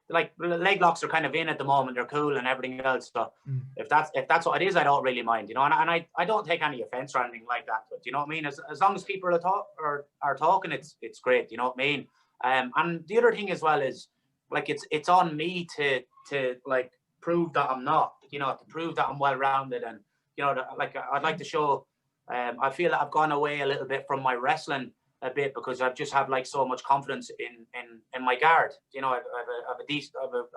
like leg locks are kind of in at the moment. They're cool and everything else. So if that's what it is, I don't really mind, you know. And I don't take any offense or anything like that. But you know what I mean. As long as people are talking, it's great. You know what I mean. And the other thing as well is like it's on me to like prove that I'm not, you know, to prove that I'm well rounded, and you know, like I'd like to show. I feel that I've gone away a little bit from my wrestling a bit because I've just have like so much confidence in my guard. You know, I've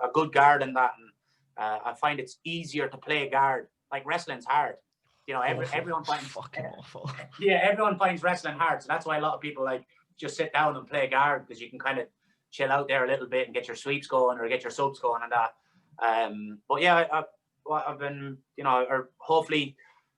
a good guard in that, and I find it's easier to play guard. Like wrestling's hard. You know, everyone finds fucking awful. Yeah, everyone finds wrestling hard, so that's why a lot of people like just sit down and play guard, because you can kind of chill out there a little bit and get your sweeps going or get your subs going and that. But yeah, I've been, you know, or hopefully.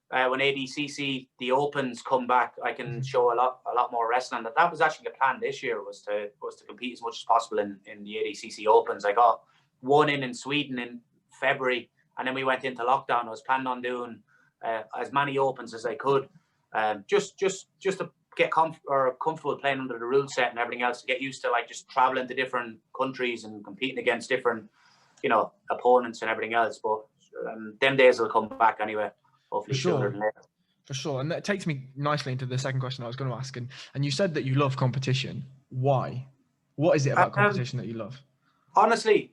When ADCC the Opens come back, I can show a lot more wrestling. That was actually the plan this year, was to compete as much as possible in the ADCC Opens. I got one in Sweden in February, and then we went into lockdown. I was planning on doing as many Opens as I could, just to get comfortable playing under the rule set and everything else, to get used to like just traveling to different countries and competing against different, you know, opponents and everything else. But them days will come back anyway. Hopefully sooner than later. For sure. And that takes me nicely into the second question I was going to ask. And you said that you love competition. Why? What is it about competition that you love? Honestly,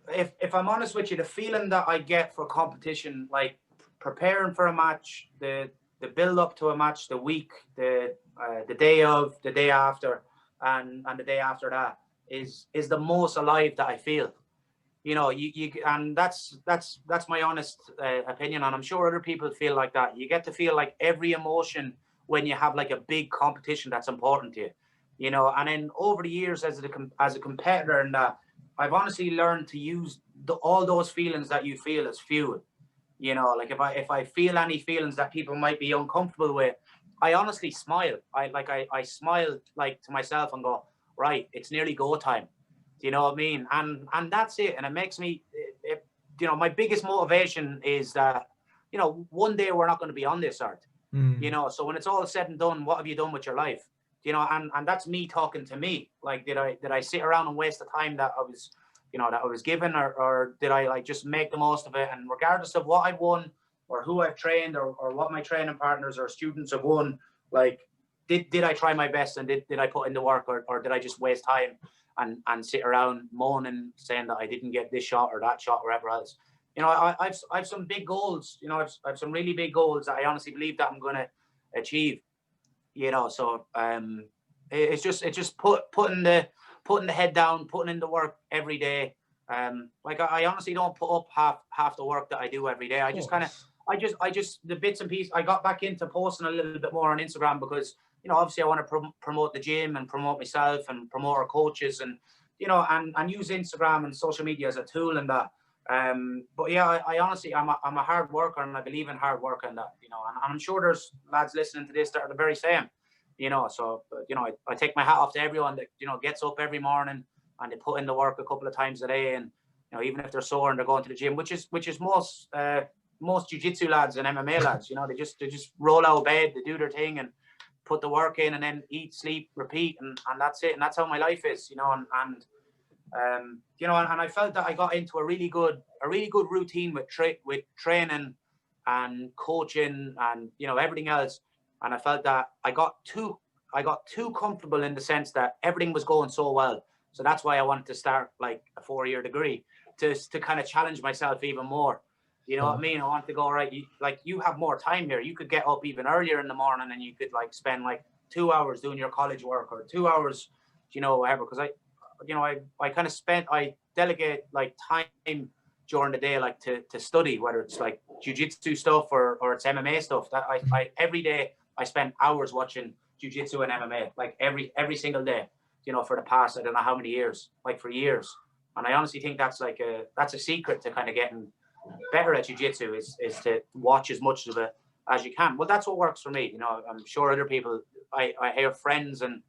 if I'm honest with you, the feeling that I get for competition, like preparing for a match, the build up to a match, the week, the day of, the day after, and the day after that is the most alive that I feel. You know, you and that's my honest opinion, and I'm sure other people feel like that. You get to feel like every emotion when you have like a big competition that's important to you, you know. And then over the years as a competitor, and I've honestly learned to use all those feelings that you feel as fuel. You know, like if I feel any feelings that people might be uncomfortable with, I honestly smile. I smile like to myself and go, right, it's nearly go time. Do you know what I mean? And that's it. And it makes me, you know, my biggest motivation is that, you know, one day we're not going to be on this earth, you know. So when it's all said and done, what have you done with your life? You know, and that's me talking to me. Like, did I sit around and waste the time that I was, you know, that I was given, or did I like just make the most of it? And regardless of what I've won or who I've trained or what my training partners or students have won, like, did I try my best, and did I put in the work, or did I just waste time and sit around moaning, saying that I didn't get this shot or that shot or whatever else? You know, I've some big goals. You know, I've some really big goals that I honestly believe that I'm going to achieve. You know, so it's just putting the head down, putting in the work every day. Like I honestly don't put up half the work that I do every day. I just the bits and pieces. I got back into posting a little bit more on Instagram because, you know, obviously I want to promote the gym and promote myself and promote our coaches, and, you know, and use Instagram and social media as a tool and that. But yeah, I honestly, I'm a hard worker, and I believe in hard work and that, you know, and I'm sure there's lads listening to this that are the very same, you know. So, you know, I take my hat off to everyone that, you know, gets up every morning and they put in the work a couple of times a day. And, you know, even if they're sore and they're going to the gym, which is most jiu-jitsu lads and MMA lads, you know, they just roll out of bed, they do their thing and put the work in, and then eat, sleep, repeat, and that's it. And that's how my life is, you know. And you know, and I felt that I got into a really good routine with training and coaching and, you know, everything else. And I felt that I got too comfortable in the sense that everything was going so well. So that's why I wanted to start like a 4-year degree to kind of challenge myself even more. You know what I mean? I want to go, right, you have more time here. You could get up even earlier in the morning, and you could like spend like 2 hours doing your college work, or 2 hours, you know, whatever. Because I kind of I delegate like time during the day, like to study, whether it's like jiu-jitsu stuff or it's MMA stuff. That I every day I spend hours watching jiu-jitsu and MMA, like every single day, you know, for the past, I don't know how many years, like for years. And I honestly think that's a secret to kind of getting better at jiu-jitsu is to watch as much of it as you can. Well, that's what works for me. You know, I'm sure other people, I hear friends and,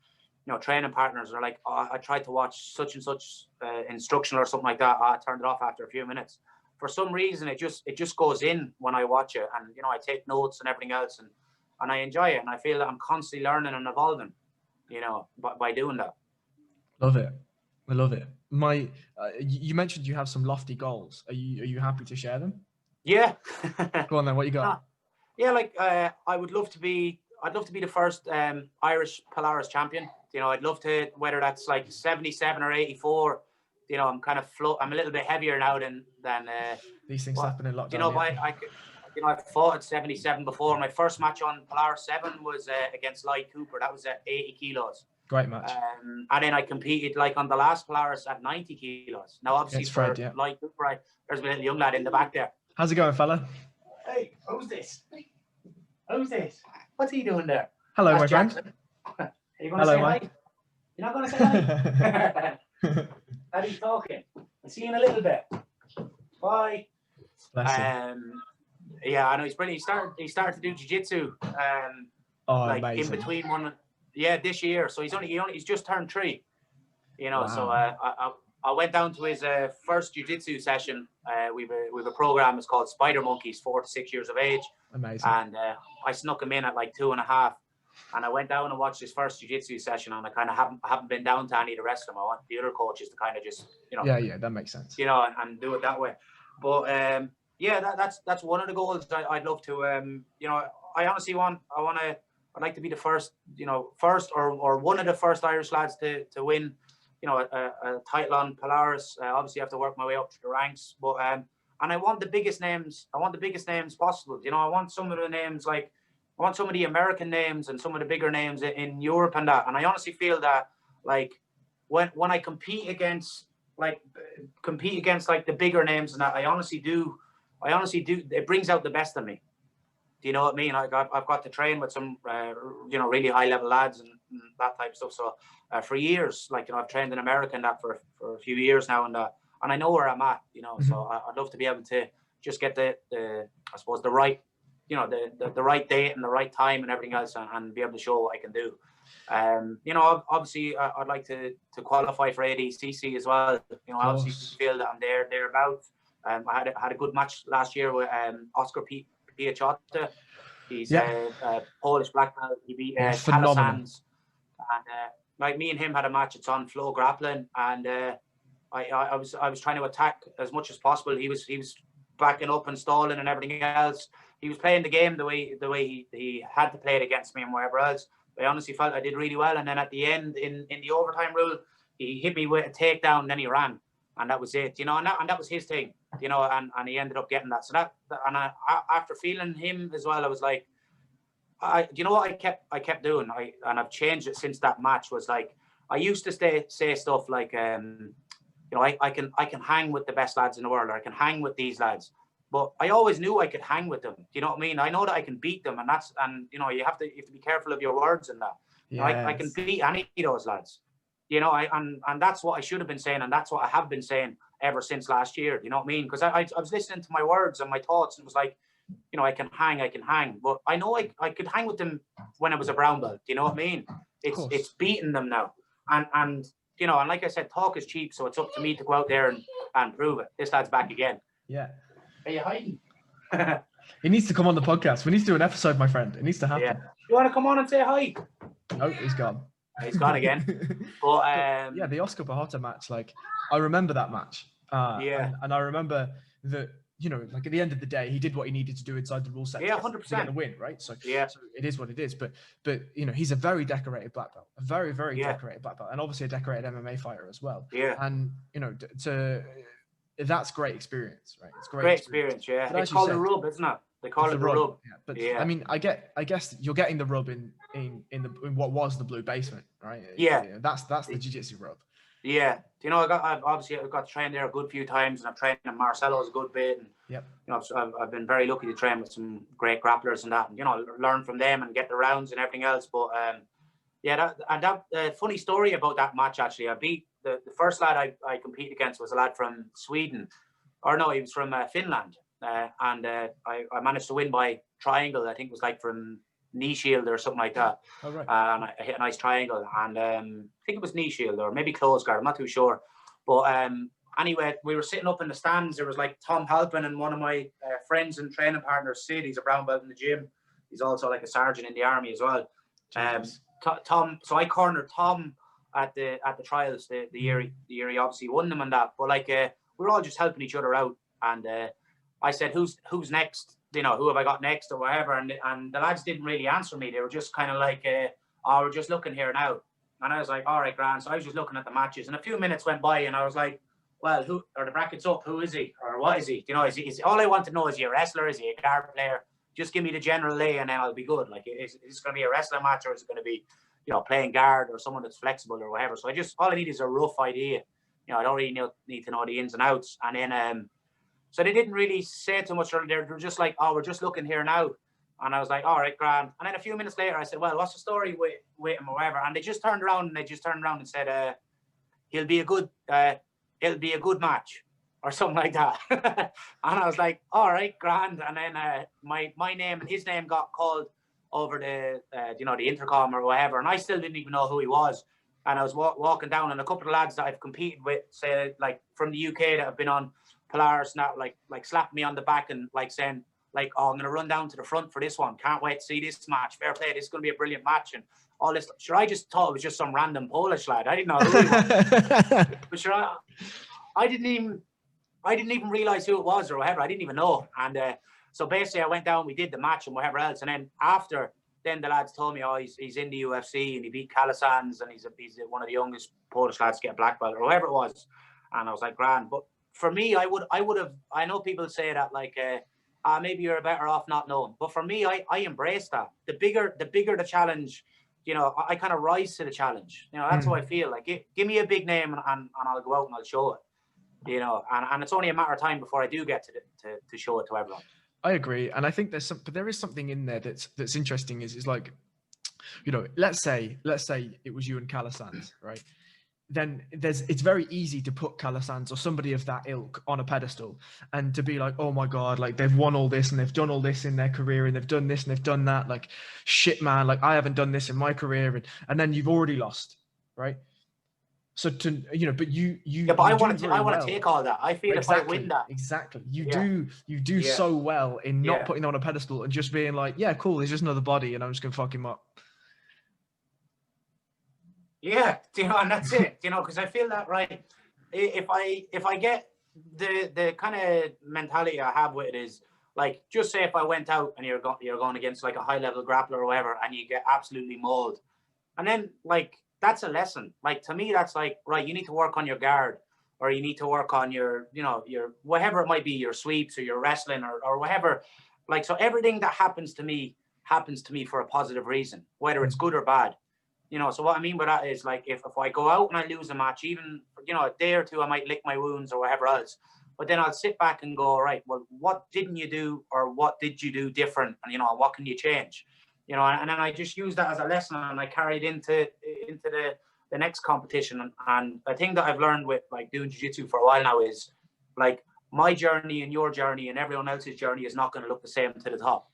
you know, training partners are like, oh, I tried to watch such and such instructional or something like that. Oh, I turned it off after a few minutes. For some reason, it just goes in when I watch it, and you know, I take notes and everything else, and I enjoy it, and I feel that I'm constantly learning and evolving, you know, by doing that. Love it. I love it. You mentioned you have some lofty goals. Are you happy to share them? Yeah. Go on then. What you got? Yeah, like I'd love to be the first Irish Polaris champion. You know, I'd love to, whether that's like 77 or 84. You know, I'm a little bit heavier now than these things happen in lockdown. You know, I've fought at 77 before. My first match on Polaris 7 was against Lloyd Cooper. That was at 80 kilos. Great match. And then I competed like on the last Polaris at 90 kilos. Now, obviously, for Lloyd Cooper, there's a little young lad in the back there. How's it going, fella? Hey, who's this? Who's this? What's he doing there? Hello, my friend. Are you going to say hi? You're not going to say hi? Daddy's talking. I'll see you in a little bit. Bye. Yeah, I know he's brilliant. He started to do jiu-jitsu. Like amazing. In between one. Yeah, this year. So he's just turned 3. You know, wow. So I went down to his first jiu-jitsu session. We've a program. It's called Spider Monkeys, 4 to 6 years of age. Amazing. And I snuck him in at like 2.5. And I went down and watched his first jiu-jitsu session, and I kind of haven't been down to any of the rest of them. I want the other coaches to kind of just, you know. Yeah, that makes sense. You know, and do it that way. But yeah, that's one of the goals I'd love to. You know, I honestly I'd like to be the first, you know, or one of the first Irish lads to win, you know, a title on Polaris. Obviously, I have to work my way up to the ranks, but and I want the biggest names. I want the biggest names possible. You know, I want some of the names like. I want some of the American names and some of the bigger names in Europe and that. And I honestly feel that, like, when I compete against like the bigger names and that, I honestly do. It brings out the best of me. Do you know what I mean? I've got to train with some, you know, really high level lads and that type of stuff. So for years, like, you know, I've trained in America and that for a few years now, and I know where I'm at. You know, so I'd love to be able to just get the I suppose the right. You know, the right date and the right time and everything else, and be able to show what I can do. You know, obviously, I'd like to qualify for ADCC as well. You know, I obviously feel that I'm thereabouts. I had a good match last year with Oscar Piachotta. He's a Polish black belt. He beat Talasans. And like me and him had a match. It's on Flow Grappling, and I was trying to attack as much as possible. He was backing up and stalling and everything else. He was playing the game the way he had to play it against me and whatever else. I honestly felt I did really well. And then at the end, in the overtime rule, he hit me with a takedown, and then he ran, and that was it. You know, and that was his thing. You know, and he ended up getting that. So after feeling him as well, I was like, you know what I kept doing, and I've changed it since that match. Was like, I used to say stuff like, you know, I can hang with the best lads in the world, or I can hang with these lads. But I always knew I could hang with them. Do you know what I mean? I know that I can beat them, and you know, you have to be careful of your words and that. Yes. I can beat any of those lads. You know, and that's what I should have been saying, and that's what I have been saying ever since last year. You know what I mean? Because I was listening to my words and my thoughts, and it was like, you know, I can hang. But I know I could hang with them when I was a brown belt. Do you know what I mean? It's beating them now, and you know, and like I said, talk is cheap, so it's up to me to go out there and prove it. This lad's back again. Yeah. Are you hiding? He needs to come on the podcast. We need to do an episode, my friend. It needs to happen. Yeah. You want to come on and say hi? No, he's gone. He's gone again. But yeah, the Oscar Piachotta match, like, I remember that match. Yeah. And I remember that, you know, like at the end of the day, he did what he needed to do inside the rule set. Yeah, 100%. To get the win, right? So, yeah. So it is what it is. But you know, he's a very decorated black belt, a very, very decorated black belt, and obviously a decorated MMA fighter as well. Yeah. And you know, that's great experience, right? It's great experience, yeah. But it's called the rub, isn't it? They call it the rub. Yeah, but yeah. I mean, I guess you're getting the rub in what was the blue basement, right? Yeah. That's the jiu-jitsu rub. Yeah, I've obviously got to train there a good few times, and I've trained in Marcelo's a good bit, and Yep. I've been very lucky to train with some great grapplers and that, and learn from them and get the rounds and everything else. But funny story about that match, actually. I beat the first lad I competed against was a lad from Sweden, or no, he was from Finland, and I managed to win by triangle. I think it was like from knee shield or something like that. Oh, right. And I hit a nice triangle, and I think it was knee shield or maybe close guard. I'm not too sure, but anyway, we were sitting up in the stands. There was like Tom Halpin and one of my friends and training partners, Sid. He's a brown belt in the gym. He's also like a sergeant in the army as well. Tom. So I cornered Tom at the trials the year he obviously won them and that. But like we're all just helping each other out, and I said, "Who's next? Who have I got next or whatever?" And the lads didn't really answer me. They were just kind of like, "Oh, we're just looking here now." And I was like, "All right, grand." So I was just looking at the matches, and a few minutes went by, and I was like, "Well, who are the brackets up? Who is he, or what is he? Is all I want to know, is he a wrestler? Is he a guard player? Just give me the general lay, and then I'll be good. Like, is this going to be a wrestling match, or is it going to be, playing guard or someone that's flexible or whatever?" So all I need is a rough idea. I don't really need to know the ins and outs. And then, so they didn't really say too much. They were just like, "Oh, we're just looking here now." And I was like, "All right, grand." And then a few minutes later, I said, "Well, what's the story with him or whatever?" And they just turned around and said, it'll be a good match, or something like that. And I was like, "All right, grand." And then my name and his name got called over the the intercom or whatever, and I still didn't even know who he was. And I was walking down, and a couple of lads that I've competed with, say, like from the UK, that have been on Polaris now, like slapped me on the back and like saying, like, "Oh, I'm gonna run down to the front for this one. Can't wait to see this match. Fair play. This is gonna be a brilliant match." And all this. Sure, I just thought it was just some random Polish lad. I didn't know who he was. But sure, I didn't even realize who it was or whatever. I didn't even know. And so basically, I went down. We did the match and whatever else. And then after, the lads told me, "Oh, he's in the UFC and he beat Kalasans, and he's one of the youngest Polish lads to get a black belt," or whatever it was. And I was like, "Grand." But for me, I would have. I know people say that like, maybe you're better off not knowing. But for me, I embrace that. The bigger the challenge, I kind of rise to the challenge. That's how I feel. Like, give me a big name and I'll go out and I'll show it. And it's only a matter of time before I do get to show it to everyone. I agree, and I think there is something in there that's interesting. Is like, let's say it was you and Kalasans, right? Then it's very easy to put Kalasans or somebody of that ilk on a pedestal and to be like, "Oh my God, like they've won all this and they've done all this in their career and they've done this and they've done that. Like, shit, man, like I haven't done this in my career." And then you've already lost, right? So but you. Yeah, but I want to take all that. I feel exactly, if I win that, exactly, you do so well in not putting on a pedestal and just being like, "Yeah, cool, he's just another body, and I'm just gonna fuck him up." Yeah, and that's it. Because I feel that, right. If I get the kind of mentality I have with it is like, just say if I went out and you're going against like a high level grappler or whatever, and you get absolutely mauled, and then like, that's a lesson. Like, to me, that's like, right, you need to work on your guard, or you need to work on your, your whatever it might be, your sweeps or your wrestling or whatever. Like, so everything that happens to me for a positive reason, whether it's good or bad. So what I mean by that is, like, if I go out and I lose a match, even, a day or two, I might lick my wounds or whatever else. But then I'll sit back and go, right, well, what didn't you do, or what did you do different? And, what can you change? And then I just use that as a lesson, and I carry it into the next competition. And the thing that I've learned with like doing jiu-jitsu for a while now is, like, my journey and your journey and everyone else's journey is not going to look the same to the top.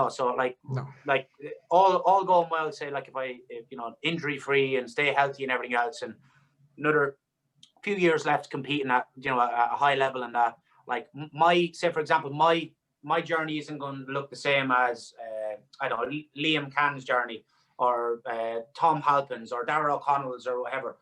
So like, no. Like all going well, say, like, if injury free and stay healthy and everything else, and another few years left competing at at a high level, and that, like, for example, my journey isn't going to look the same as I don't know, Liam Cann's journey, or Tom Halpin's, or Darragh O'Connell's, or whatever.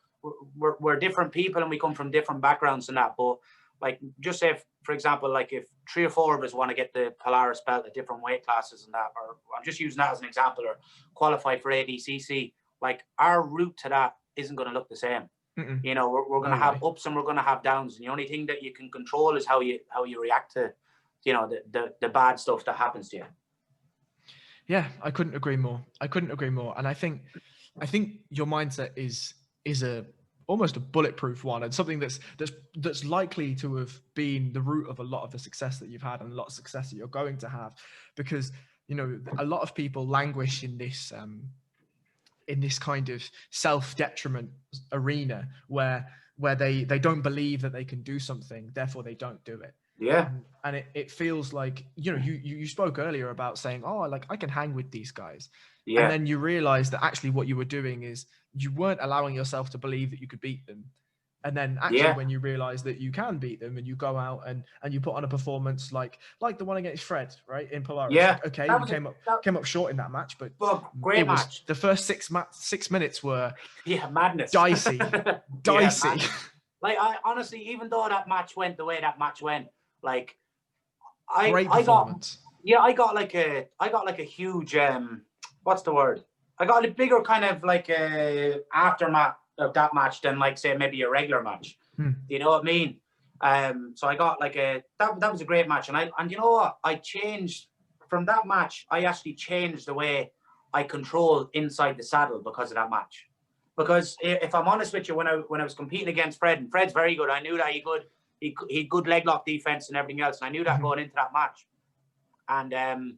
We're different people, and we come from different backgrounds and that. But like, just say, for example, like, if 3 or 4 of us want to get the Polaris belt at different weight classes and that, or I'm just using that as an example, or qualify for ADCC, like, our route to that isn't going to look the same. Mm-mm. We're going to have ups and we're going to have downs, and the only thing that you can control is how you react to the bad stuff that happens to you. Yeah, I couldn't agree more. And I think your mindset is almost a bulletproof one, and something that's likely to have been the root of a lot of the success that you've had and a lot of success that you're going to have, because a lot of people languish in this kind of self-detriment arena where they don't believe that they can do something, therefore they don't do it. Yeah. And it feels like, you spoke earlier about saying, oh, like I can hang with these guys. Yeah. And then you realize that actually what you were doing is you weren't allowing yourself to believe that you could beat them. And then actually when you realize that you can beat them and you go out and you put on a performance like the one against Fred, right, in Polaris. Yeah. Okay, you came up short in that match, but great match. The first 6 minutes were madness. Dicey. Dicey. Like, I honestly, even though that match went the way that match went, like great performance. I got like a huge what's the word? I got a bigger kind of like aftermath of that match than, like, say, maybe a regular match. You know what I mean? So I got like that was a great match, and you know what? I changed from that match. I actually changed the way I control inside the saddle because of that match. Because if I'm honest with you, when I was competing against Fred, and Fred's very good, I knew that he had good leg lock defense and everything else, and I knew that going into that match. And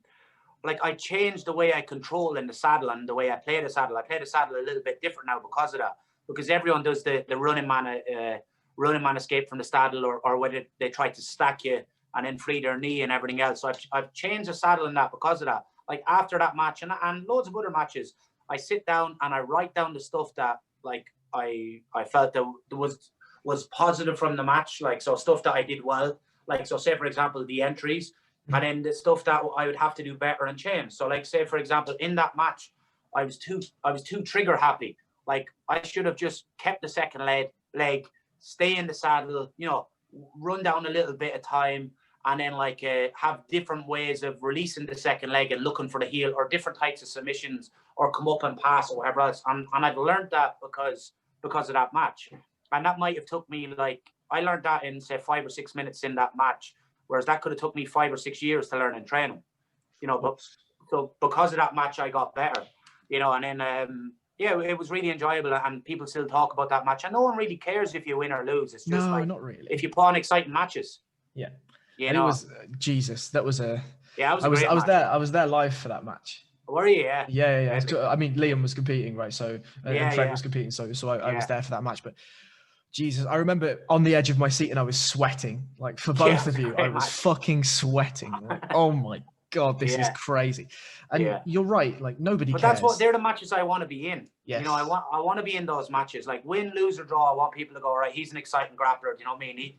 like, I changed the way I control in the saddle and the way I play the saddle. I play the saddle a little bit different now because of that. Because everyone does the running man escape from the saddle, or whether they try to stack you and then free their knee and everything else. So I've changed the saddle in that because of that. Like, after that match and loads of other matches, I sit down and I write down the stuff that, like, I felt that was positive from the match. Like, so stuff that I did well. Like, so say, for example, the entries, and then the stuff that I would have to do better and change. So, like, say, for example, in that match, I was too trigger happy. Like, I should have just kept the second leg, stay in the saddle, run down a little bit of time, and then, like, have different ways of releasing the second leg and looking for the heel, or different types of submissions, or come up and pass, or whatever else. And I've learned that because of that match. And that might have took me, like, I learned that in, say, 5 or 6 minutes in that match, whereas that could have took me 5 or 6 years to learn in training. But so because of that match, I got better. And then it was really enjoyable, and people still talk about that match. And no one really cares if you win or lose. It's just not really. If you put on exciting matches. Yeah. It was Jesus. That was a. Yeah, I was there live for that match. Were you? Yeah. Yeah. I mean, Liam was competing, right? So and Fred was competing, so I was there for that match. But Jesus, I remember on the edge of my seat and I was sweating. Like, for both of you, I was fucking sweating. Like, oh my God, this is crazy. And you're right, like, nobody cares. But they're the matches I want to be in. Yes. I want to be in those matches. Like, win, lose, or draw, I want people to go, right, he's an exciting grappler. Do you know what I mean?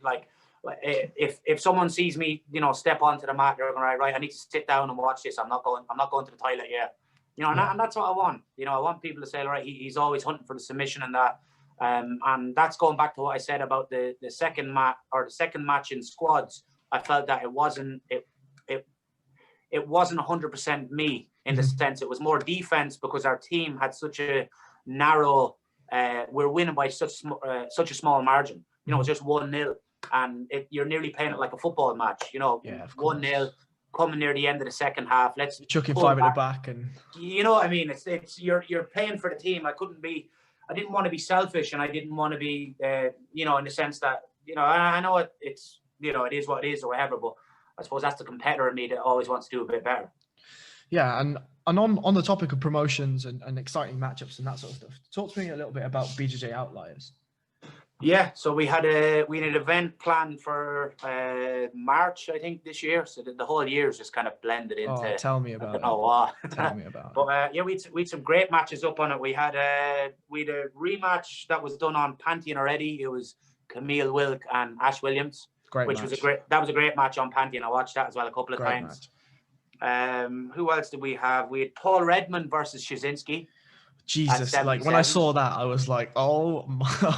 If someone sees me, step onto the mat, they're going, right, I need to sit down and watch this. I'm not going to the toilet yet. And that's what I want. I want people to say, all right, he's always hunting for the submission and that. And that's going back to what I said about the second match in squads. I felt that it wasn't 100% me in the sense it was more defense, because our team had such a narrow. We're winning by such a small margin. It's just 1-0, and you're nearly playing it like a football match. 1-0 coming near the end of the second half. Let's chucking 5 at the back, and you know what I mean. It's you're playing for the team. I didn't want to be selfish, and I didn't want to be, in the sense that, I know it's, it is what it is or whatever, but I suppose that's the competitor in me that always wants to do a bit better. Yeah, and on the topic of promotions and exciting matchups and that sort of stuff, talk to me a little bit about BJJ Outliers. Yeah, so we had an event planned for March, I think, this year. So the whole year is just kind of blended into. Oh, tell me about it. Tell me about it. But we had some great matches up on it. We had a rematch that was done on Pantheon already. It was Camille Wilk and Ash Williams, that was a great match on Pantheon. I watched that as well a couple of times. Who else did we have? We had Paul Redmond versus Shazinski. Jesus, like, when I saw that, I was like, oh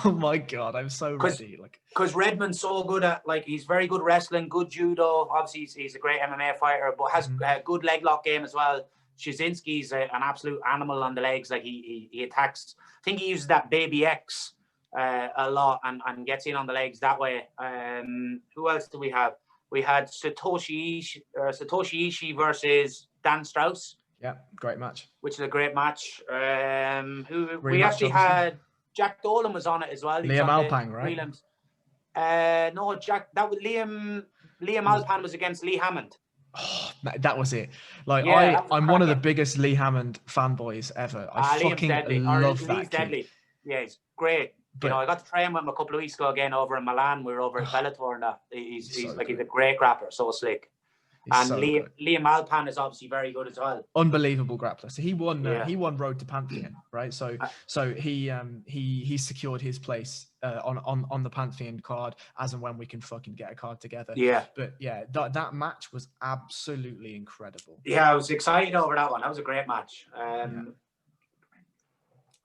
my God, I'm so ready. Like, because Redmond's so good at, like, he's very good wrestling, good judo. Obviously, he's a great MMA fighter, but has a good leg lock game as well. Shazinski's an absolute animal on the legs. Like, he attacks. I think he uses that baby X a lot and gets in on the legs that way. Who else do we have? We had Satoshi Ishii versus Dan Strauss. Yeah, great match. Which is a great match. Rematch, We actually had Jack Dolan was on it as well. He was Liam on the Alpang, right? prelims. No, Jack. That was Liam Alpang was against Lee Hammond. Oh, that was it. Like Yeah, I'm one of the biggest Lee Hammond fanboys ever. I fucking love that kid. Deadly. Yeah, he's great. But, you know, I got to train with him a couple of weeks ago again over in Milan. We were over at Bellator and that. He's so like good. he's a great grappler, so slick. He's so Liam good. Alpang is obviously very good as well. Unbelievable grappler. So he won. He won Road to Pantheon, right? So he secured his place on the Pantheon card as and when we can fucking get a card together. Yeah. But yeah, that match was absolutely incredible. Yeah, I was excited over that one. That was a great match.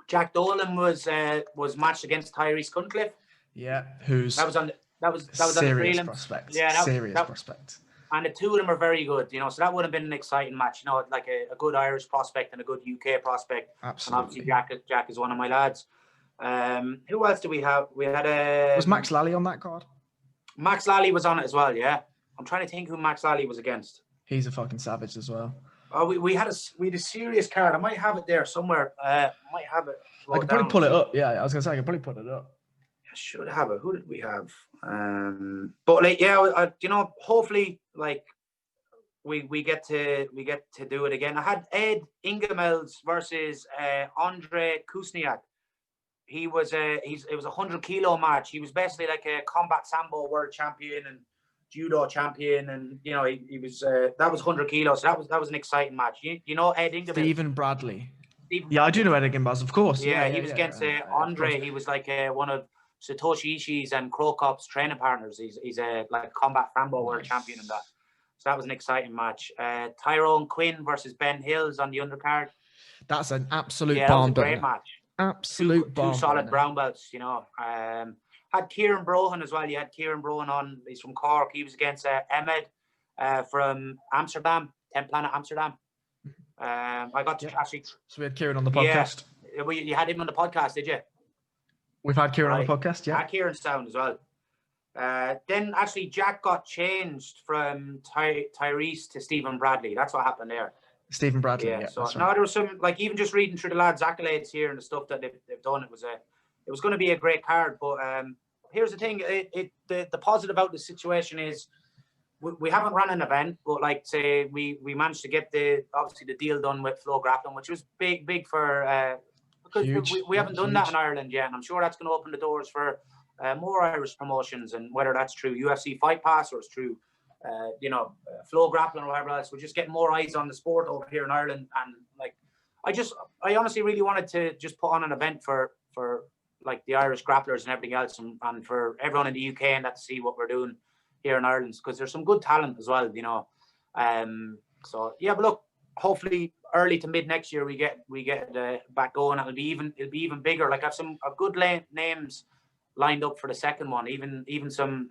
Jack Dolan was matched against Tyrese Cunliffe. Yeah, that was on the serious prelims. Prospect. Yeah, serious prospect. And the two of them are very good, you know. So that would have been an exciting match, you know, like a good Irish prospect and a good UK prospect. Absolutely. And obviously Jack is one of my lads. Who else do we have? We had was Max Lally on that card? Max Lally was on it as well. Yeah, I'm trying to think who Max Lally was against. He's a fucking savage as well. Oh, we had a serious card. I might have it there somewhere. I might have it. I could probably pull it up. Yeah, I was gonna say I could probably put it up. I should have it. Who did we have? But like, yeah, you know, hopefully, like we get to do it again. I had Ed Ingemels versus Andre Kusniak. It was a 100-kilo match. He was basically like a combat sambo world champion and judo champion, and you know he was that was 100 kilos. So that was an exciting match. You know Ed Ingemels? Stephen Bradley. I do know Ed Ingemels, of course. Yeah, he was against Andre. He was like one of Satoshi Ishii's and Krokop's training partners. He's a like combat sambo world champion in that. So that was an exciting match. Tyrone Quinn versus Ben Hills on the undercard. That's an absolute that was a great match. Absolute two solid brown belts, you know. Had Kieran Brohan as well. You had Kieran Brohan on. He's from Cork. He was against Ahmed from Amsterdam, 10 Planet Amsterdam. I got to actually. So we had Kieran on the podcast. Yeah, you had him on the podcast, did you? We've had Kieran on the podcast, yeah. Kieran's sound as well. Then actually Jack got changed from Tyrese to Stephen Bradley. That's what happened there. Stephen Bradley, yeah. So now there was some, like, even just reading through the lads' accolades here and the stuff that they've done, it was going to be a great card. But here's the thing: the positive about the situation is we haven't run an event, but like say we managed to get the deal done with Flow Grappling, which was big for because we haven't done that in Ireland yet, and I'm sure that's going to open the doors for more Irish promotions, and whether that's through UFC Fight Pass or it's through Flow Grappling or whatever else, we're just getting more eyes on the sport over here in Ireland. And like I honestly really wanted to just put on an event for like the Irish grapplers and everything else, and for everyone in the UK and that to see what we're doing here in Ireland, because there's some good talent as well, you know. So yeah, but look, hopefully early to mid next year we get back going. It'll be even bigger. Like I've good names lined up for the second one, even some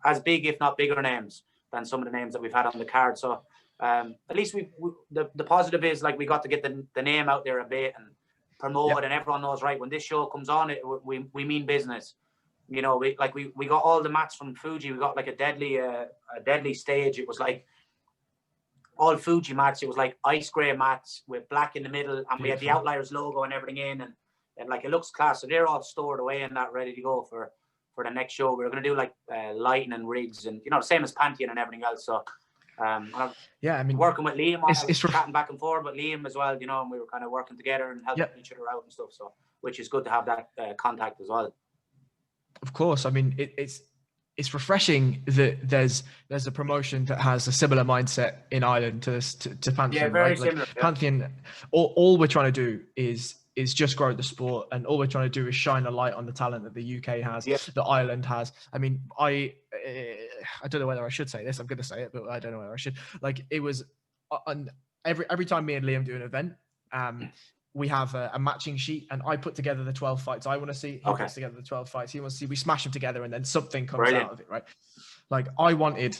as big if not bigger names than some of the names that we've had on the card. So at least the positive is like we got to get the name out there a bit and promote it, and everyone knows, right, when this show comes on, we mean business. You know, we got all the mats from Fuji. We got like a deadly stage. It was like all Fuji mats. It was like ice grey mats with black in the middle, and we had the Outliers logo and everything in, and like it looks class. So they're all stored away and that ready to go for the next show. We're going to do like lighting and rigs and, you know, the same as Pantheon and everything else. So yeah, I mean, working with Liam, it's chatting back and forth with Liam as well, you know, and we were kind of working together and helping each other out and stuff. So, which is good to have that contact as well. Of course, I mean it's refreshing that there's a promotion that has a similar mindset in Ireland to Pantheon. Yeah, very similar. Like Pantheon, all we're trying to do is just grow the sport, and all we're trying to do is shine a light on the talent that the UK has, that Ireland has. I mean, I don't know whether I should say this. I'm going to say it, but I don't know whether I should. Like, it was on every time me and Liam do an event, we have a matching sheet, and I put together the 12 fights I want to see. He puts together the 12 fights he wants to see. We smash them together, and then something comes out of it, right? Like, I wanted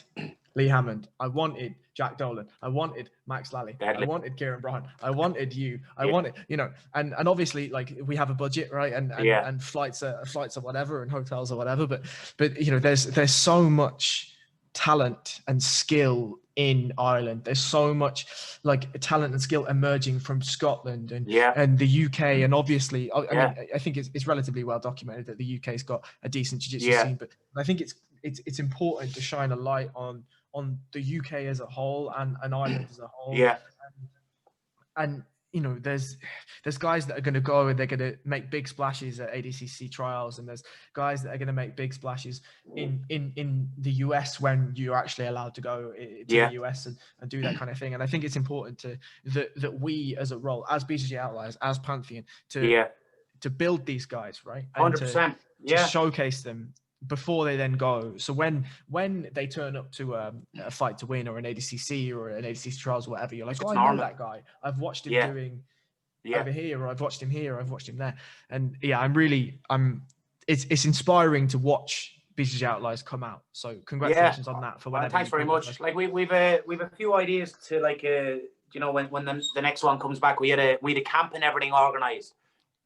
Lee Hammond, I wanted Jack Dolan, I wanted Max Lally, I wanted Kieran Brohan, I wanted you, I wanted, you know, and obviously, like, we have a budget, right? And flights or whatever, and hotels or whatever, but you know, there's so much talent and skill in Ireland. There's so much like talent and skill emerging from Scotland and the UK, and obviously, I mean, I think it's relatively well documented that the UK's got a decent jiu-jitsu scene, but I think it's important to shine a light on the UK as a whole and Ireland as a whole. And you know, there's guys that are going to go and they're going to make big splashes at ADCC trials, and there's guys that are going to make big splashes in the US when you're actually allowed to go to the US and do that kind of thing. And I think it's important that we as a role, as BJJ Outliers, as Pantheon, to build these guys, right? And 100%. To showcase them before they then go. So when they turn up to a fight to win or an ADCC or an ADCC trials or whatever, you're like, oh, I know that guy. I've watched him doing over here, or I've watched him here, or I've watched him there. And it's inspiring to watch BJJ Outliers come out. So congratulations on that for whatever. Thanks very much. Like we've a few ideas to like you know, when the next one comes back, we had a camp and everything organized.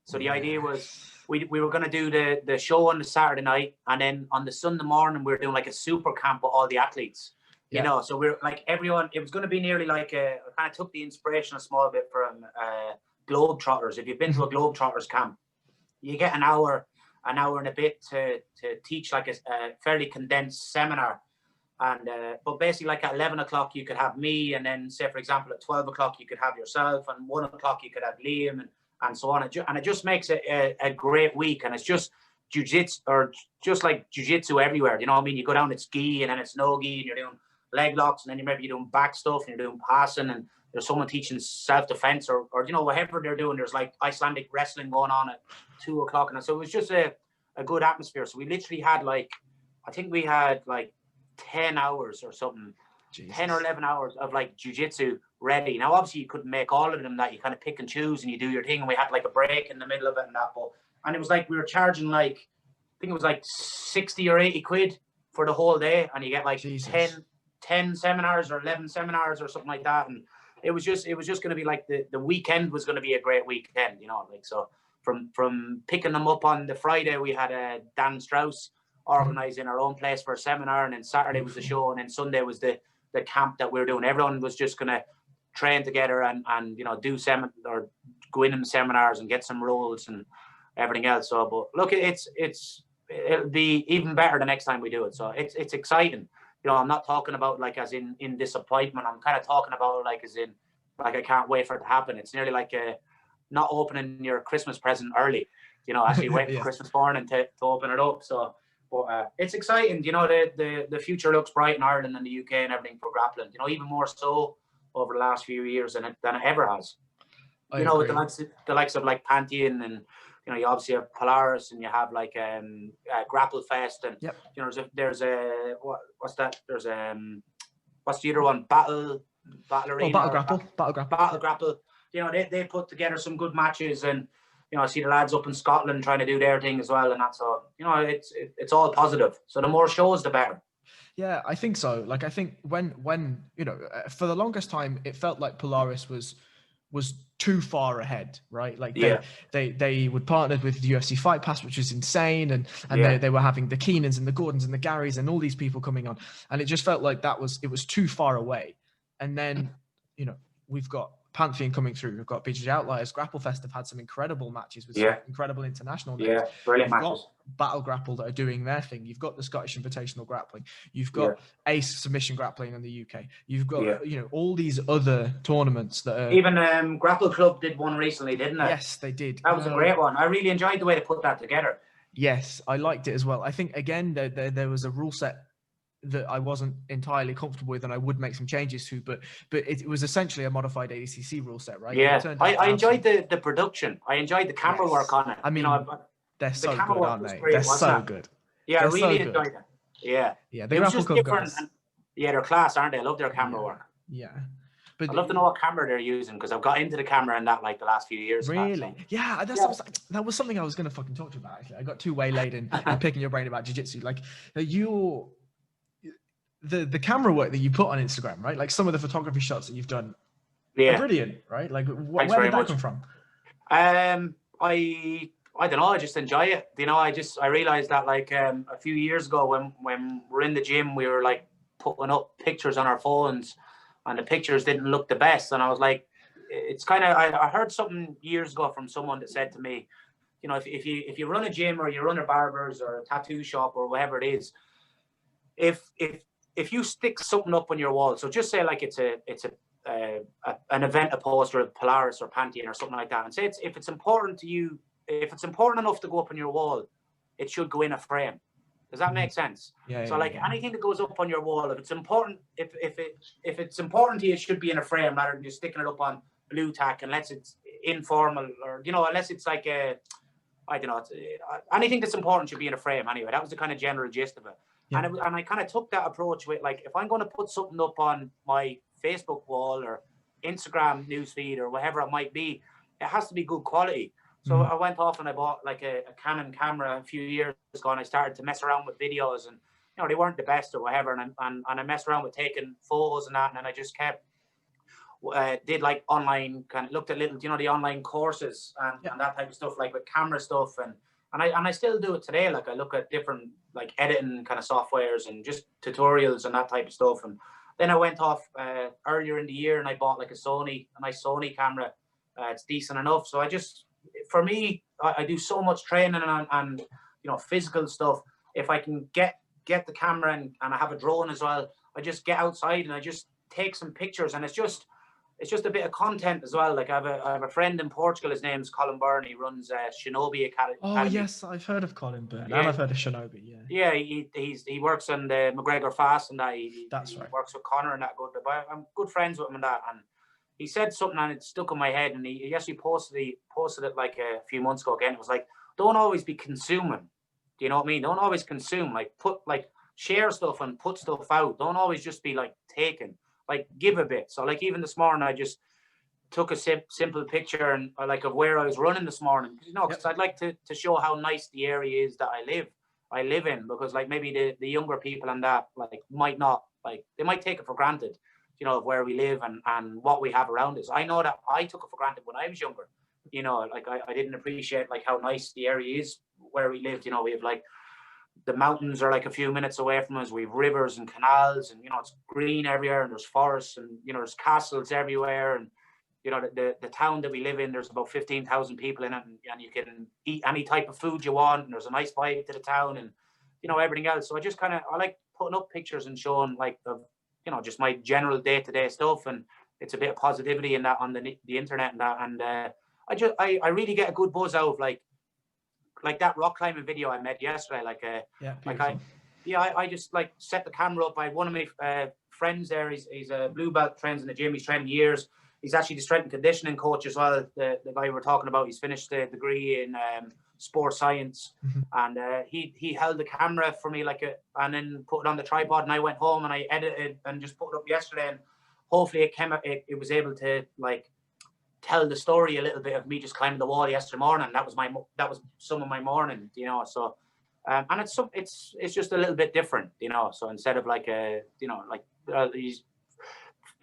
So the idea was we were going to do the show on the Saturday night, and then on the Sunday morning we were doing like a super camp with all the athletes. You know, so we're like everyone. It was going to be nearly like I kind of took the inspiration a small bit from Globetrotters. If you've been to a Globetrotters camp, you get an hour and a bit to teach like a fairly condensed seminar. And but basically, like at 11 o'clock you could have me, and then say for example at 12 o'clock you could have yourself, and 1 o'clock you could have Liam, and so on. And it just makes it a great week. And it's just jiu-jitsu, or just like jiu-jitsu everywhere. You know what I mean? You go down, it's gi, and then it's no gi, and you're doing leg locks, and then maybe you're doing back stuff, and you're doing passing, and there's someone teaching self-defense, or you know, whatever they're doing. There's like Icelandic wrestling going on at 2 o'clock. And so it was just a good atmosphere. So we literally had like, I think we had like 10 hours or something. Jesus. 10 or 11 hours of like jiu-jitsu ready. Now obviously you couldn't make all of them, that you kind of pick and choose and you do your thing, and we had like a break in the middle of it and that. And it was like we were charging like, I think it was like 60 or 80 quid for the whole day, and you get like 10 seminars or 11 seminars or something like that. And it was just going to be like the weekend was going to be a great weekend, you know. Like, so from picking them up on the Friday, we had Dan Strauss organizing our own place for a seminar, and then Saturday was the show, and then Sunday was the camp that we were doing. Everyone was just going to train together and you know, do or go in the seminars and get some roles and everything else. So, but look, it'll be even better the next time we do it. So it's exciting. You know, I'm not talking about like as in disappointment. I'm kind of talking about like as in like I can't wait for it to happen. It's nearly like not opening your Christmas present early. You know, actually wait for Christmas morning to open it up. So. But it's exciting, you know. The future looks bright in Ireland and the UK and everything for grappling. You know, even more so over the last few years than it ever has. You know, with the likes of like Pantheon, and you know, you obviously have Polaris, and you have like Grapple Fest, and you know, there's a what's that? There's what's the other one? Battle Arena. Battle Grapple. You know, they put together some good matches, and you know, I see the lads up in Scotland trying to do their thing as well, and that's all. You know, it's all positive. So the more shows, the better. Yeah, I think so. Like, I think when you know, for the longest time, it felt like Polaris was too far ahead, right? Like they would partnered with the UFC Fight Pass, which was insane, and they were having the Kierans and the Gordons and the Garys and all these people coming on, and it just felt like it was too far away. And then, you know, we've got Pantheon coming through. We've got BJJ Outliers. Grapple Fest have had some incredible matches with some incredible international names. Yeah, brilliant You've matches. got Battle Grapple that are doing their thing. You've got the Scottish Invitational Grappling. You've got Ace Submission Grappling in the UK. You've got you know, all these other tournaments that are... Even Grapple Club did one recently, didn't it? Yes, they did. That was a great one. I really enjoyed the way they put that together. Yes, I liked it as well. I think again there was a rule set that I wasn't entirely comfortable with, and I would make some changes to, but it was essentially a modified ADCC rule set, right? Yeah, I enjoyed the production. I enjoyed the camera work on it. I mean, you know, they're so good, aren't they? Great, they're so good. Yeah, I really enjoyed it. Yeah. Yeah, they just different. Yeah, they're class, aren't they? I love their camera work. Yeah. But I'd love to know what camera they're using, because I've got into the camera and that like the last few years. Really? Yeah, that was something I was going to fucking talk to you about, actually. I got too waylaid in picking your brain about jiu-jitsu. Like, the camera work that you put on Instagram, right? Like some of the photography shots that you've done are brilliant, right? Like where did that come from? I don't know, I just enjoy it. You know, I realized that like a few years ago when we're in the gym, we were like putting up pictures on our phones, and the pictures didn't look the best. And I was like, it's kind of, I heard something years ago from someone that said to me, you know, if you run a gym or you run a barber's or a tattoo shop or whatever it is, if you stick something up on your wall, so just say like it's an event, a poster of Polaris or Pantheon or something like that, and say if it's important to you, if it's important enough to go up on your wall, it should go in a frame. Does that make sense? Yeah. So like anything that goes up on your wall, if it's important, if it's important to you, it should be in a frame rather than just sticking it up on blue tack, unless it's informal or, you know, unless it's like a, I don't know, anything that's important should be in a frame anyway. That was the kind of general gist of it. Yeah. And I kind of took that approach with, like, if I'm going to put something up on my Facebook wall or Instagram newsfeed or whatever it might be, it has to be good quality. So I went off and I bought like a Canon camera a few years ago, and I started to mess around with videos, and, you know, they weren't the best or whatever. And I messed around with taking photos and that, and then I just kept, did like online, kind of looked at little, you know, the online courses and that type of stuff, like with camera stuff. And I still do it today. Like I look at different like editing kind of softwares and just tutorials and that type of stuff. And then I went off earlier in the year and I bought like a nice Sony camera. It's decent enough. So I just, for me, I do so much training and you know, physical stuff. If I can get the camera and I have a drone as well, I just get outside and I just take some pictures, and it's just a bit of content as well. Like I have a friend in Portugal. His name's Colin Byrne. He runs Shinobi Academy. Oh yes, I've heard of Colin Byrne. Yeah. And I've heard of Shinobi. Yeah. Yeah, he works on the McGregor Fast and that. That's he right. Works with Connor and that. I'm good friends with him and that. And he said something and it stuck in my head. And he actually posted it like a few months ago again. It was like, don't always be consuming. Do you know what I mean? Don't always consume. Like share stuff and put stuff out. Don't always just be like taking. Like give a bit. So like even this morning, I just took a simple picture and like of where I was running this morning. You know, because I'd like to show how nice the area is that I live in, because like maybe the younger people and that like might not, like they might take it for granted, you know, of where we live and what we have around us. I know that I took it for granted when I was younger. You know, like I didn't appreciate like how nice the area is where we lived. You know, we have like the mountains are like a few minutes away from us. We have rivers and canals, and, you know, it's green everywhere, and there's forests, and, you know, there's castles everywhere. And, you know, the town that we live in, there's about 15,000 people in it, and you can eat any type of food you want, and there's a nice vibe to the town, and, you know, everything else. So I like putting up pictures and showing like you know, just my general day-to-day stuff, and it's a bit of positivity in that on the internet and that. And I really get a good buzz out of like that rock climbing video I made yesterday. I just like set the camera up. I had one of my friends there. He's a blue belt, trains in the gym. He's trained years. He's actually the strength and conditioning coach as well. The guy we're talking about. He's finished the degree in sports science, and he held the camera for me and then put it on the tripod. And I went home and I edited and just put it up yesterday. And hopefully it was able to like tell the story a little bit of me just climbing the wall yesterday morning. That was some of my morning, you know. So and it's just a little bit different, you know. So instead of like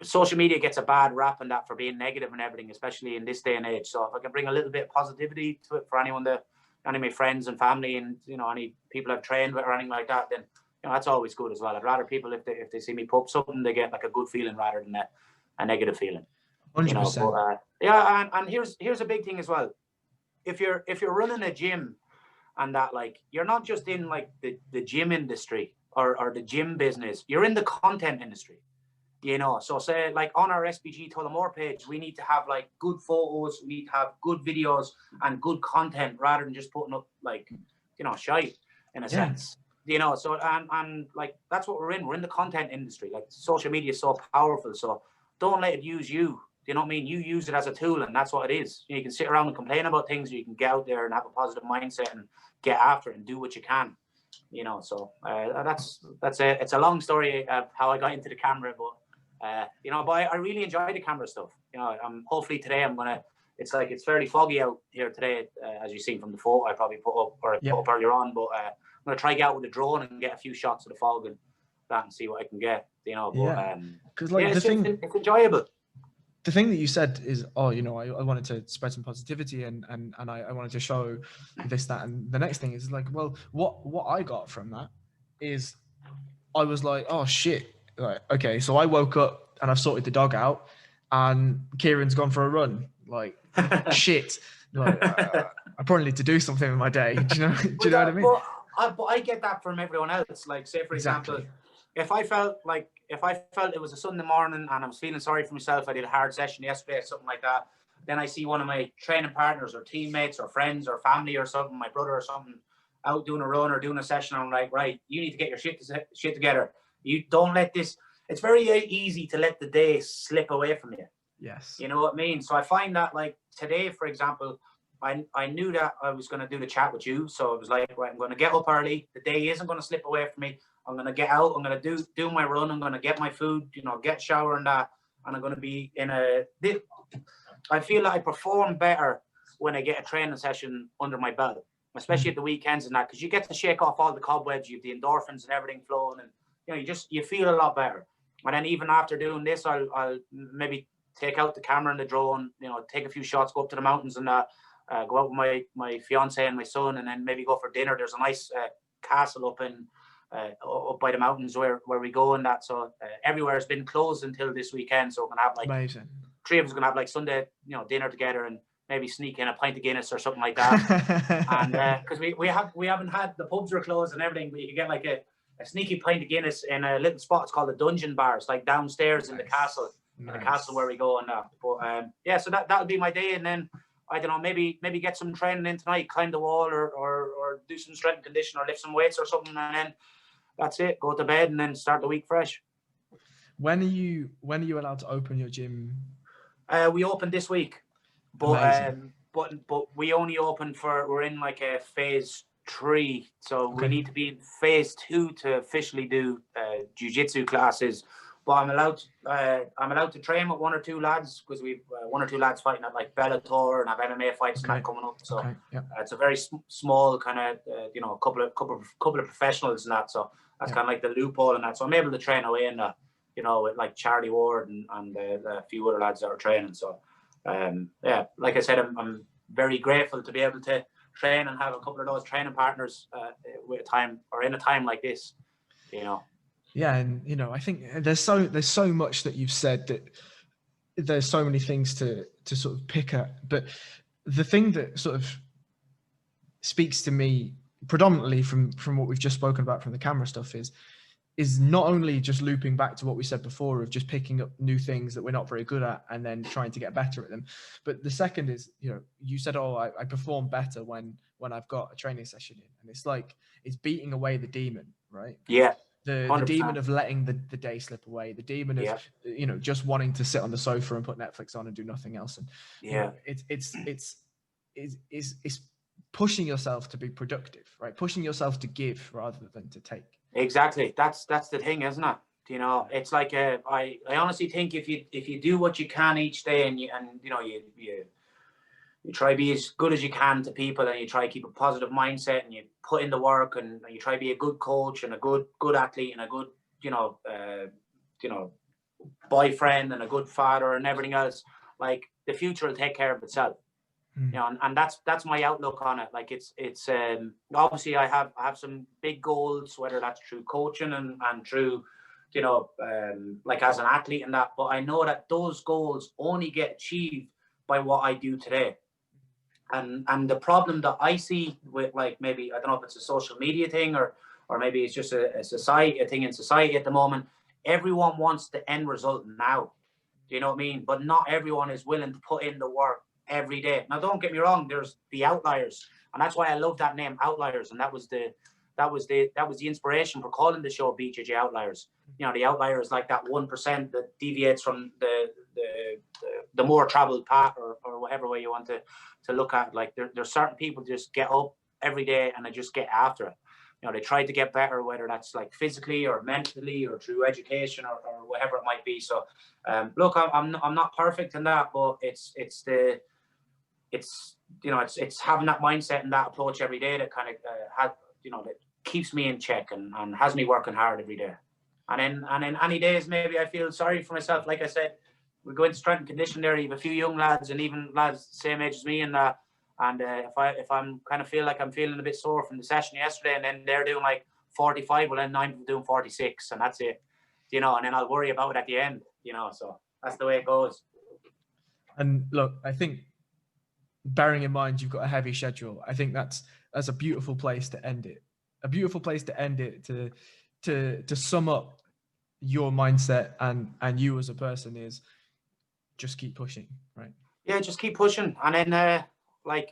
social media gets a bad rap and that for being negative and everything, especially in this day and age. So if I can bring a little bit of positivity to it for any of my friends and family, and, you know, any people I've trained with or anything like that, then, you know, that's always good as well. I'd rather people, if they see me put something, they get like a good feeling rather than a negative feeling. 100%. You know, but, and here's a big thing as well. If you're running a gym and that, like, you're not just in like the gym industry or the gym business, you're in the content industry, you know. So say like on our SBG Tullamore page, we need to have like good photos, we need to have good videos and good content rather than just putting up like, you know, shite in a sense, you know. So and like that's what we're in the content industry. Like social media is so powerful, so don't let it use you. You know what I mean? You use it as a tool, and that's what it is. You can sit around and complain about things, or you can get out there and have a positive mindset and get after it and do what you can. You know, so that's it. It's a long story of how I got into the camera, but you know, but I really enjoy the camera stuff. You know, hopefully today it's fairly foggy out here today, as you've seen from the photo I probably put up earlier on. But I'm gonna try get out with the drone and get a few shots of the fog and that and see what I can get. You know, but because like it's enjoyable. The thing that you said is, you know, I wanted to spread some positivity and I wanted to show this, that, and the next thing is like, well, what I got from that is I was like, oh shit, like, okay, so I woke up and I've sorted the dog out, and Kieran's gone for a run. Like, shit. Like, I probably need to do something with my day. Do you know? Do you know what I mean? But I get that from everyone else. Like, say for example, if I felt it was a Sunday morning and I was feeling sorry for myself, I did a hard session yesterday or something like that. Then I see one of my training partners or teammates or friends or family or something, my brother or something, out doing a run or doing a session. I'm like, right, you need to get your shit together. You don't let this. It's very easy to let the day slip away from you. Yes. You know what I mean? So I find that, like, today, for example, I knew that I was going to do the chat with you. So I was like, right, I'm going to get up early. The day isn't going to slip away from me. I'm going to get out. I'm going to do my run. I'm going to get my food, get shower and that. And I'm going to be I feel like I perform better when I get a training session under my belt, especially at the weekends and that, because you get to shake off all the cobwebs, you have the endorphins and everything flowing, and you feel a lot better. And then even after doing this, I'll maybe take out the camera and the drone, take a few shots, go up to the mountains and go out with my fiance and my son, and then maybe go for dinner. There's a nice castle up by the mountains where we go and that. So everywhere has been closed until this weekend. So we're gonna have like amazing. 3 of us gonna have like Sunday, dinner together and maybe sneak in a pint of Guinness or something like that. And because we haven't had, the pubs are closed and everything, but you can get like a sneaky pint of Guinness in a little spot. It's called the Dungeon Bar. It's like downstairs in the castle, in the castle where we go and that. But so that'll be my day, and then I don't know, maybe get some training in tonight, climb the wall or do some strength and condition or lift some weights or something, and then that's it. Go to bed and then start the week fresh. When are you allowed to open your gym? We opened this week, but we only open we're in like a phase 3, so we need to be in phase 2 to officially do jiu-jitsu classes. But I'm allowed to train with 1 or 2 lads, because we've 1 or 2 lads fighting at like Bellator and have MMA fights and that coming up. So it's a very small kind of couple of professionals and that. So that's kind of like the loophole and that. So I'm able to train away in that, with like Charlie Ward and a few other lads that are training. So like I said, I'm very grateful to be able to train and have a couple of those training partners in a time like this. Yeah, and I think there's so much that you've said, that there's so many things to sort of pick at. But the thing that sort of speaks to me predominantly from what we've just spoken about from the camera stuff is not only just looping back to what we said before of just picking up new things that we're not very good at and then trying to get better at them. But the second is, you said, I perform better when I've got a training session in, and it's like, it's beating away the demon, right? Yeah. The demon of letting the day slip away, the demon of just wanting to sit on the sofa and put Netflix on and do nothing else. And it's pushing yourself to be productive, right? Pushing yourself to give rather than to take. Exactly. That's the thing, isn't it? It's like I honestly think if you do what you can each day and you try to be as good as you can to people, and you try to keep a positive mindset, and you put in the work, and you try to be a good coach and a good athlete and a good boyfriend and a good father and everything else, like, the future will take care of itself. And that's my outlook on it. Like, it's obviously I have some big goals, whether that's through coaching and through like as an athlete and that, but I know that those goals only get achieved by what I do today. And the problem that I see with, like, maybe, I don't know if it's a social media thing or maybe it's just a thing in society at the moment, everyone wants the end result now. Do you know what I mean? But not everyone is willing to put in the work every day. Now, don't get me wrong, there's the outliers, and that's why I love that name, Outliers, and that was the inspiration for calling the show BJJ Outliers. The outlier is like that 1% that deviates from the more traveled path, or whatever way you want to look at. Like, there's certain people just get up every day and they just get after it. They try to get better, whether that's like physically or mentally or through education or whatever it might be. So look, I'm not perfect in that, but it's having that mindset and that approach every day that kind of that keeps me in check and has me working hard every day. And then any days maybe I feel sorry for myself. Like I said, we go into strength and conditioning there. You have a few young lads and even lads the same age as me, and if I'm kind of feel like I'm feeling a bit sore from the session yesterday, and then they're doing like 45, well then I'm doing 46, and that's it. you know, and then I'll worry about it at the end, you know. So that's the way it goes. And look, I think bearing in mind you've got a heavy schedule, I think that's a beautiful place to end it. A beautiful place to end it, to sum up your mindset and you as a person is just keep pushing, right? Yeah, just keep pushing, and then like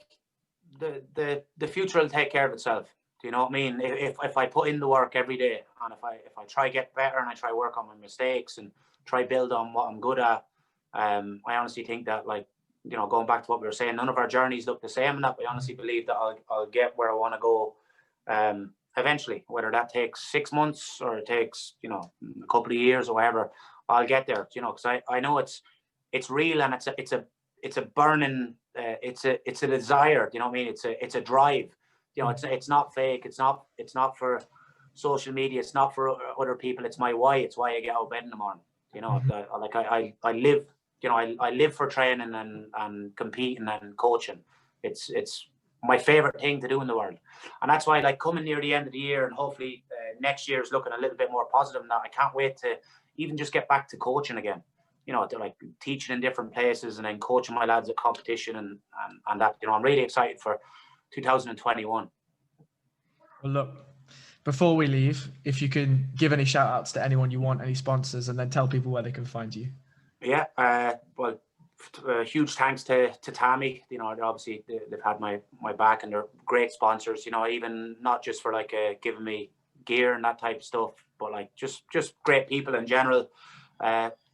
the future will take care of itself. Do you know what I mean? If I put in the work every day, and if I try get better and I try work on my mistakes and try build on what I'm good at, I honestly think that, like, you know, going back to what we were saying, none of our journeys look the same, and that I honestly believe that I'll get where I want to go eventually. Whether that takes 6 months or it takes, you know, a couple of years or whatever, I'll get there. You know, because I know it's real, and it's a burning, it's a desire. You know what I mean? It's a drive. You know, it's not fake. It's not for social media. It's not for other people. It's my why. It's why I get out of bed in the morning. You know, like I live. You know, I live for training and competing and coaching. It's my favorite thing to do in the world, and that's why, like, coming near the end of the year, and hopefully next year is looking a little bit more positive than that. I can't wait to even just get back to coaching again. You know, to like teaching in different places and then coaching my lads at competition and that. You know, I'm really excited for 2021. Well, look, before we leave, if you can give any shout outs to anyone you want, any sponsors, and then tell people where they can find you. Yeah, well, huge thanks to Tammy. You know, obviously they've had my back, and they're great sponsors. You know, even not just for like giving me gear and that type of stuff, but like just great people in general.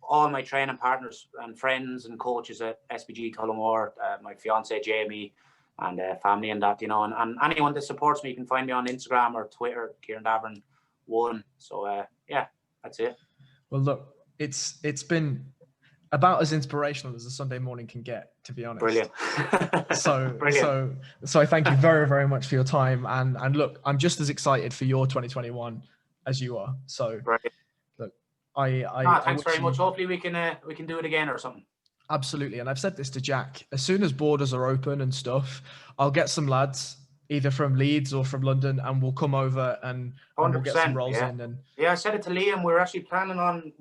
All my training partners and friends and coaches at SBG Tullamore, my fiance Jamie, and family and that, you know, and anyone that supports me, you can find me on Instagram or Twitter, Kieran Davern 1. So yeah, that's it. Well, look, it's been about as inspirational as a Sunday morning can get, to be honest. Brilliant. Brilliant. So I thank you very, very much for your time, and look, I'm just as excited for your 2021 as you are. So Brilliant. Look, thanks very much. Hopefully we can do it again or something. Absolutely. And I've said this to Jack, as soon as borders are open and stuff, I'll get some lads either from Leeds or from London, and we'll come over and we'll get some rolls in. And yeah, I said it to Liam. We're actually planning on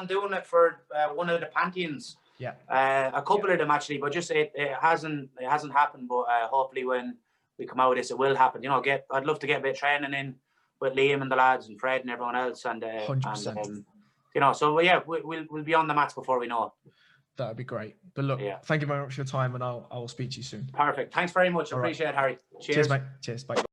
doing it for one of the Pantheons. Yeah. A couple of them actually, but just it hasn't happened. But hopefully when we come out of this, it will happen. You know, I'd love to get a bit of training in with Liam and the lads and Fred and everyone else, and 100%. You know, so yeah, we'll be on the mats before we know it. That would be great. But look, thank you very much for your time, and I will speak to you soon. Perfect. Thanks very much. I appreciate it, Harry. Cheers, mate. Cheers. Bye.